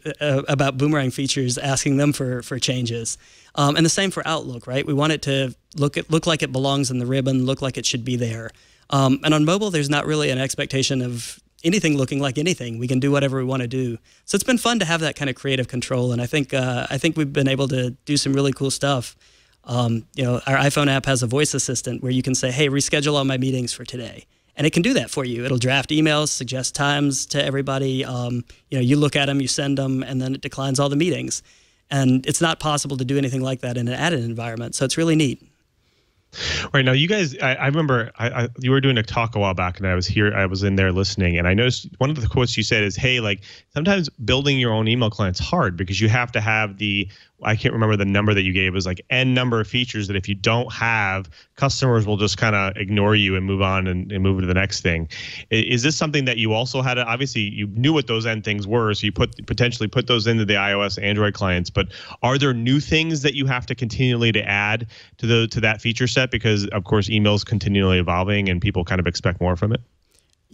about Boomerang features asking them for changes. And the same for Outlook, right? We want it to look like it belongs in the ribbon, look like it should be there. And on mobile, there's not really an expectation of anything looking like anything. We can do whatever we want to do. So it's been fun to have that kind of creative control, and I think we've been able to do some really cool stuff. You know, our iPhone app has a voice assistant where you can say, hey, reschedule all my meetings for today. And it can do that for you. It'll draft emails, suggest times to everybody. You know, you look at them, you send them, and then it declines all the meetings. And it's not possible to do anything like that in an added environment. So it's really neat. Right now, you guys, I remember you were doing a talk a while back, and I was in there listening, and I noticed one of the quotes you said is, hey, like sometimes building your own email client's hard because you have to have I can't remember the number that you gave. It was like N number of features that if you don't have, customers will just kind of ignore you and move on and move to the next thing. Is this something that you also had? Obviously, you knew what those N things were, so you potentially put those into the iOS, Android clients. But are there new things that you have to continually to add to that feature set? Because of course, email is continually evolving, and people kind of expect more from it.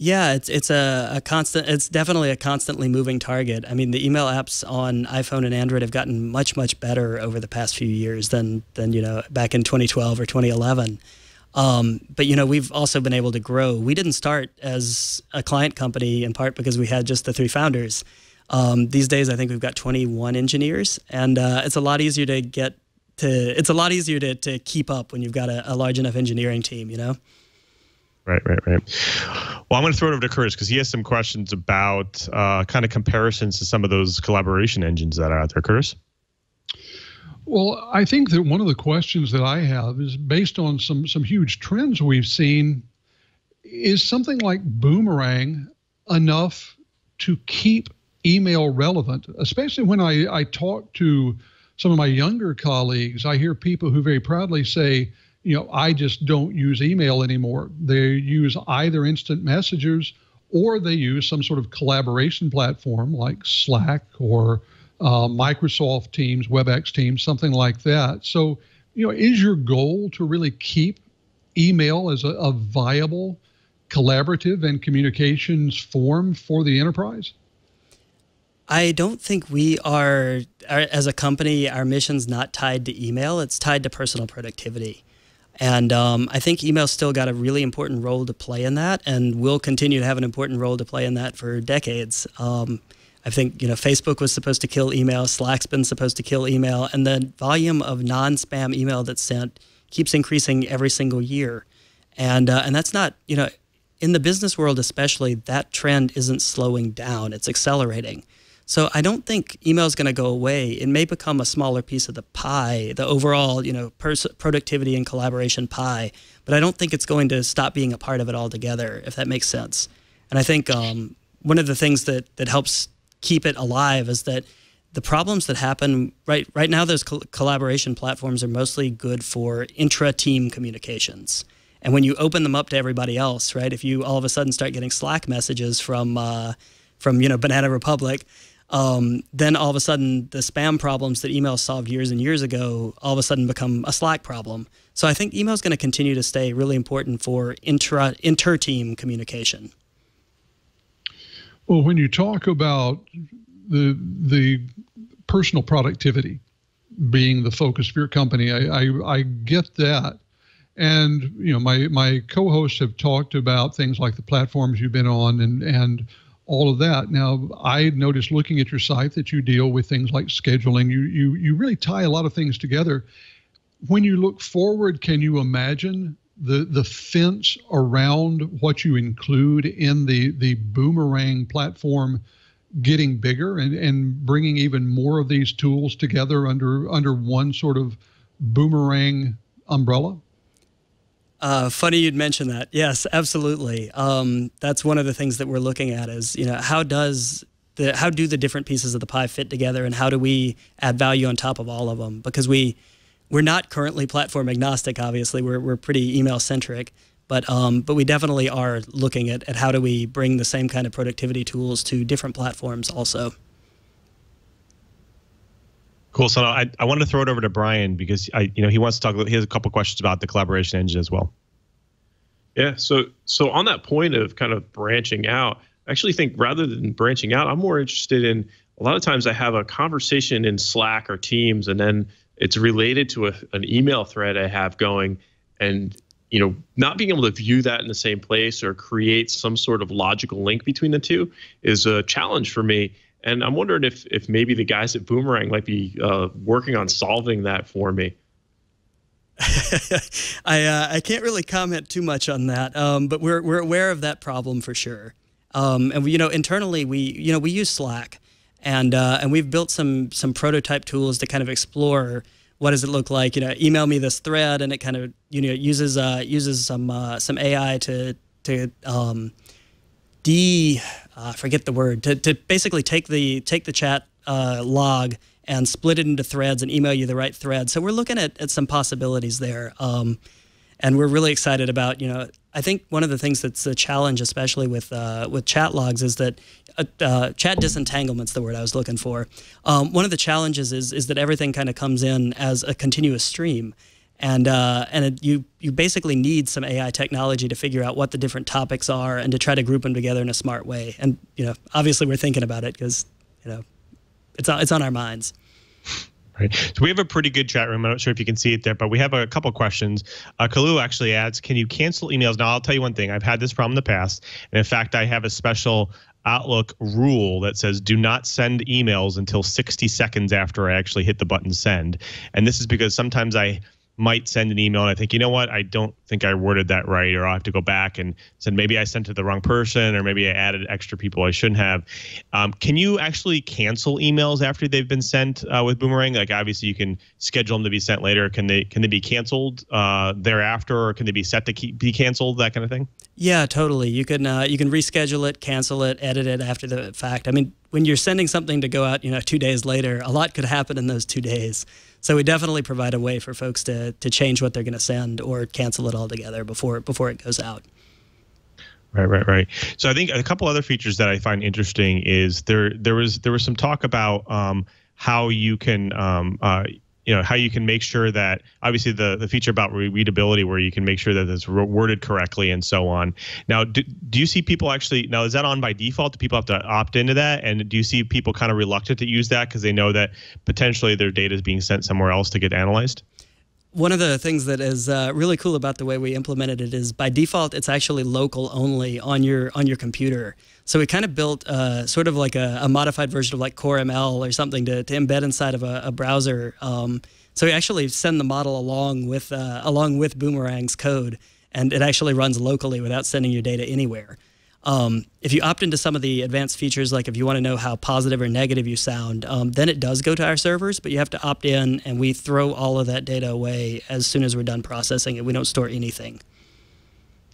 Yeah, it's a constant. It's definitely a constantly moving target. I mean, the email apps on iPhone and Android have gotten much better over the past few years than you know back in 2012 or 2011. But you know, we've also been able to grow. We didn't start as a client company in part because we had just the 3 founders. These days, I think we've got 21 engineers, and it's a lot easier to get to. It's a lot easier to keep up when you've got a large enough engineering team. You know. Right. Well, I'm going to throw it over to Curtis because he has some questions about kind of comparisons to some of those collaboration engines that are out there. Curtis? Well, I think that one of the questions that I have is based on some huge trends we've seen. Is something like Boomerang enough to keep email relevant? Especially when I talk to some of my younger colleagues, I hear people who very proudly say, you know, I just don't use email anymore. They use either instant messengers or they use some sort of collaboration platform like Slack or Microsoft Teams, WebEx Teams, something like that. So, you know, is your goal to really keep email as a viable collaborative and communications form for the enterprise? I don't think we are, as a company, our mission's not tied to email. It's tied to personal productivity. And I think email's still got a really important role to play in that, and will continue to have an important role to play in that for decades. I think, you know, Facebook was supposed to kill email, Slack's been supposed to kill email, and the volume of non-spam email that's sent keeps increasing every single year. And that's not, you know, in the business world especially, that trend isn't slowing down, it's accelerating. So I don't think email is going to go away. It may become a smaller piece of the pie, the overall, you know, productivity and collaboration pie, but I don't think it's going to stop being a part of it altogether, if that makes sense. And I think one of the things that helps keep it alive is that the problems that happen right now, those collaboration platforms are mostly good for intra-team communications. And when you open them up to everybody else, right, if you all of a sudden start getting Slack messages from you know, Banana Republic, then all of a sudden the spam problems that email solved years and years ago all of a sudden become a Slack problem. So I think email is going to continue to stay really important for inter-team communication. Well, when you talk about the personal productivity being the focus of your company, I get that. And, you know, my co-hosts have talked about things like the platforms you've been on and all of that. Now, I noticed looking at your site that you deal with things like scheduling. You really tie a lot of things together. when you look forward, can you imagine the fence around what you include in the Boomerang platform getting bigger and bringing even more of these tools together under one sort of Boomerang umbrella? Funny you'd mention that. Yes, absolutely. That's one of the things that we're looking at is, how do the different pieces of the pie fit together, and how do we add value on top of all of them? Because we're not currently platform agnostic, obviously. We're pretty email centric, but we definitely are looking at how do we bring the same kind of productivity tools to different platforms also. Cool. So I wanted to throw it over to Brian because he wants to talk. He has a couple questions about the collaboration engine as well. Yeah. So on that point of kind of branching out, I actually think rather than branching out, I'm more interested in, a lot of times I have a conversation in Slack or Teams, and then it's related to an email thread I have going, and not being able to view that in the same place or create some sort of logical link between the two is a challenge for me. And I'm wondering if maybe the guys at Boomerang might be working on solving that for me. I can't really comment too much on that, but we're aware of that problem for sure. And we, internally we use Slack, and we've built some prototype tools to kind of explore what does it look like. Email me this thread, and it kind of uses some AI to forget the word, to basically take the chat log and split it into threads and email you the right thread. So we're looking at some possibilities there, and we're really excited about. I think one of the things that's a challenge, especially with chat logs, is that chat disentanglement's the word I was looking for. One of the challenges is that everything kind of comes in as a continuous stream. And you basically need some AI technology to figure out what the different topics are and to try to group them together in a smart way. And obviously we're thinking about it because it's on our minds. Right. So we have a pretty good chat room. I'm not sure if you can see it there, but we have a couple questions. Kalu actually adds, can you cancel emails? Now, I'll tell you one thing. I've had this problem in the past. And in fact, I have a special Outlook rule that says do not send emails until 60 seconds after I actually hit the button send. And this is because sometimes I might send an email and I think, I don't think I worded that right, or I'll have to go back and said maybe I sent it to the wrong person, or maybe I added extra people I shouldn't have. Can you actually cancel emails after they've been sent with Boomerang? Like obviously you can schedule them to be sent later. Can they be canceled thereafter, or can they be set to be canceled, that kind of thing? Yeah, totally. You can reschedule it, cancel it, edit it after the fact. I mean, when you're sending something to go out, 2 days later, a lot could happen in those 2 days. So we definitely provide a way for folks to change what they're going to send or cancel it altogether before it goes out. Right. So I think a couple other features that I find interesting is there was some talk about how you can how you can make sure that obviously the feature about readability, where you can make sure that it's worded correctly and so on. Now, do you see people actually, now is that on by default? Do people have to opt into that? And do you see people kind of reluctant to use that because they know that potentially their data is being sent somewhere else to get analyzed? One of the things that is really cool about the way we implemented it is by default, it's actually local only on your computer. So we kind of built sort of like a modified version of like Core ML or something to embed inside of a browser. So we actually send the model along with Boomerang's code, and it actually runs locally without sending your data anywhere. If you opt into some of the advanced features, like if you want to know how positive or negative you sound, then it does go to our servers, but you have to opt in, and we throw all of that data away as soon as we're done processing it. We don't store anything.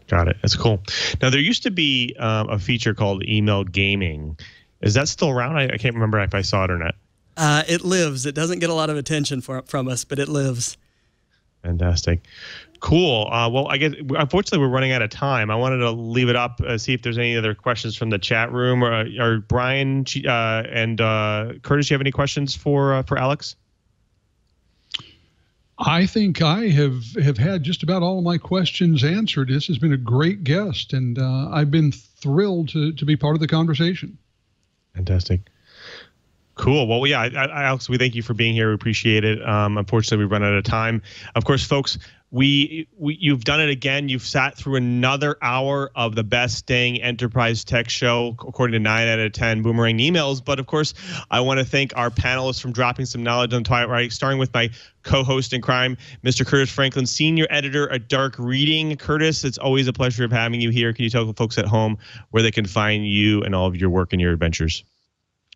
Got it. That's cool. Now, there used to be a feature called email gaming. Is that still around? I can't remember if I saw it or not. It lives. It doesn't get a lot of attention from us, but it lives. Fantastic. Cool. Well, I guess unfortunately we're running out of time. I wanted to leave it up, see if there's any other questions from the chat room. Or Brian and Curtis, do you have any questions for Alex? I think I have had just about all of my questions answered. This has been a great guest, and I've been thrilled to be part of the conversation. Fantastic. Cool. Well, yeah, Alex, we thank you for being here. We appreciate it. Unfortunately, we've run out of time. Of course, folks, You've done it again. You've sat through another hour of the best dang enterprise tech show, according to 9 out of 10 Boomerang emails. But of course, I want to thank our panelists from dropping some knowledge on Twilight Writing, starting with my co-host in crime, Mr. Curtis Franklin, senior editor at Dark Reading. Curtis, it's always a pleasure of having you here. Can you tell the folks at home where they can find you and all of your work and your adventures?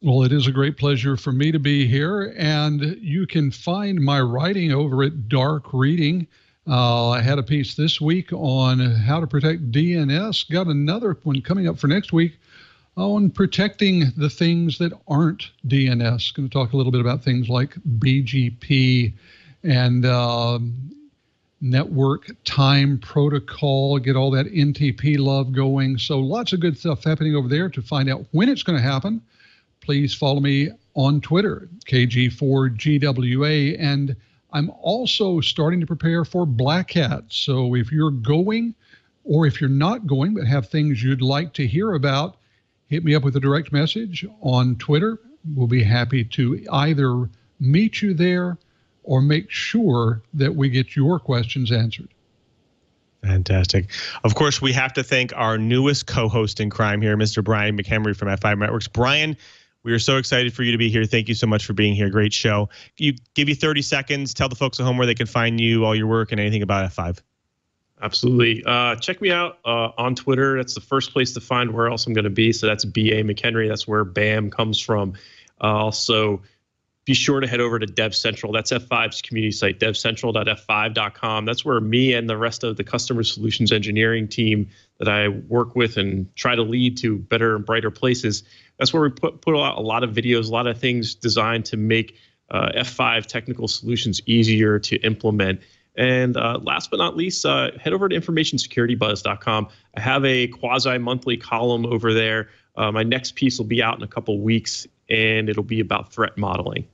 Well, it is a great pleasure for me to be here, and you can find my writing over at Dark Reading. I had a piece this week on how to protect DNS. Got another one coming up for next week on protecting the things that aren't DNS. Going to talk a little bit about things like BGP and network time protocol, get all that NTP love going. So lots of good stuff happening over there. To find out when it's going to happen, please follow me on Twitter, KG4GWA, and I'm also starting to prepare for Black Hat. So if you're going, or if you're not going but have things you'd like to hear about, hit me up with a direct message on Twitter. We'll be happy to either meet you there or make sure that we get your questions answered. Fantastic. Of course, we have to thank our newest co-host in crime here, Mr. Brian McHenry from F5 Networks. Brian, we are so excited for you to be here. Thank you so much for being here. Great show. Give you 30 seconds. Tell the folks at home where they can find you, all your work, and anything about F5. Absolutely. Check me out on Twitter. That's the first place to find where else I'm going to be. So that's B.A. McHenry. That's where BAM comes from. Also, be sure to head over to Dev Central. That's F5's community site, devcentral.f5.com. That's where me and the rest of the customer solutions engineering team that I work with and try to lead to better and brighter places. That's where we put out a lot of videos, a lot of things designed to make F5 technical solutions easier to implement. And last but not least, head over to informationsecuritybuzz.com. I have a quasi-monthly column over there. My next piece will be out in a couple weeks, and it'll be about threat modeling.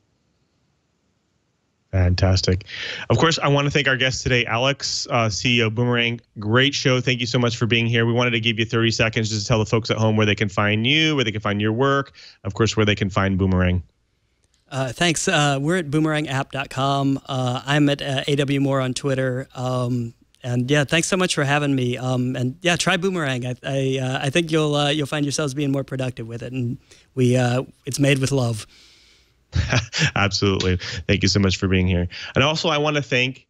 Fantastic. Of course, I want to thank our guest today, Alex, CEO of Boomerang. Great show. Thank you so much for being here. We wanted to give you 30 seconds just to tell the folks at home where they can find you, where they can find your work, of course, where they can find Boomerang. Thanks. We're at boomerangapp.com. I'm at AWMore on Twitter. And yeah, thanks so much for having me. And yeah, try Boomerang. I think you'll find yourselves being more productive with it. And it's made with love. Absolutely. Thank you so much for being here. And also, I want to thank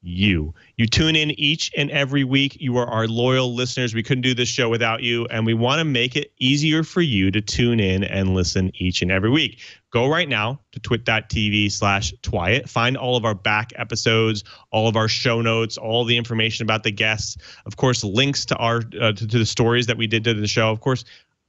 you. You tune in each and every week. You are our loyal listeners. We couldn't do this show without you, and we want to make it easier for you to tune in and listen each and every week. Go right now to twit.tv/Twyet. Find all of our back episodes, all of our show notes, all the information about the guests. Of course, links to our to the stories that we did to the show. Of course,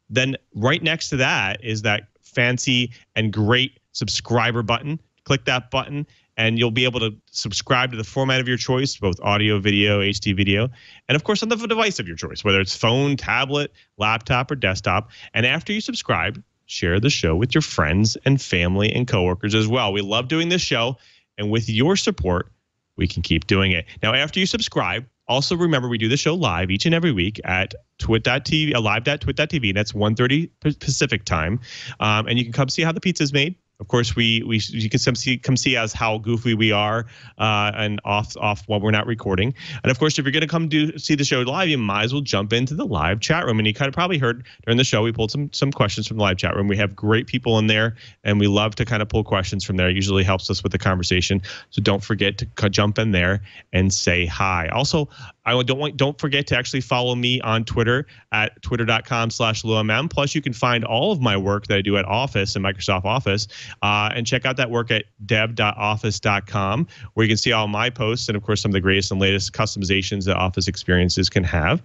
then right next to that is that fancy and great subscriber button. Click that button, and you'll be able to subscribe to the format of your choice, both audio, video, HD video, and of course on the device of your choice, whether it's phone, tablet, laptop, or desktop. And after you subscribe, share the show with your friends and family and coworkers as well. We love doing this show, and with your support, we can keep doing it. Now, after you subscribe, also remember we do the show live each and every week at twit.tv, live.twit.tv. That's 1:30 Pacific time, and you can come see how the pizza is made. Of course, you can come see us how goofy we are and off while we're not recording. And of course, if you're going to come see the show live, you might as well jump into the live chat room. And you kind of probably heard during the show, we pulled some questions from the live chat room. We have great people in there, and we love to kind of pull questions from there. It usually helps us with the conversation. So don't forget to jump in there and say hi. Also, don't forget to actually follow me on Twitter at twitter.com/LouMM. Plus, you can find all of my work that I do at Office and Microsoft Office. And check out that work at deb.office.com, where you can see all my posts and, of course, some of the greatest and latest customizations that Office experiences can have.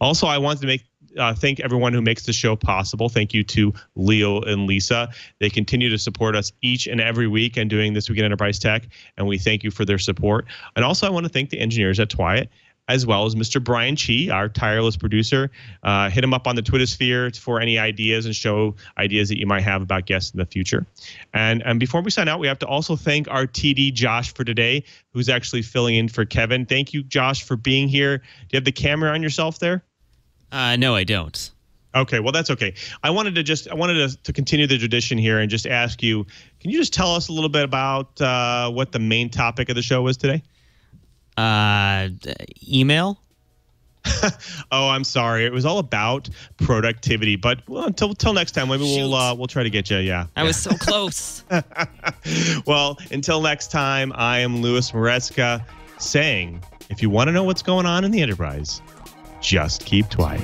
Also, I want to thank everyone who makes the show possible. Thank you to Leo and Lisa. They continue to support us each and every week and doing This Week in Enterprise Tech, and we thank you for their support. And also, I want to thank the engineers at Twyet, as well as Mr. Brian Chi, our tireless producer. Hit him up on the Twitter sphere for any ideas and show ideas that you might have about guests in the future. And before we sign out, we have to also thank our TD, Josh, for today, who's actually filling in for Kevin. Thank you, Josh, for being here. Do you have the camera on yourself there? No, I don't. Okay, well, that's okay. I wanted to continue the tradition here and just ask you, can you just tell us a little bit about what the main topic of the show was today? Email. Oh, I'm sorry. It was all about productivity, but until next time, maybe we'll try to get you. Yeah, I was so close. Well, until next time, I am Louis Maresca saying, if you want to know what's going on in the enterprise, just keep quiet.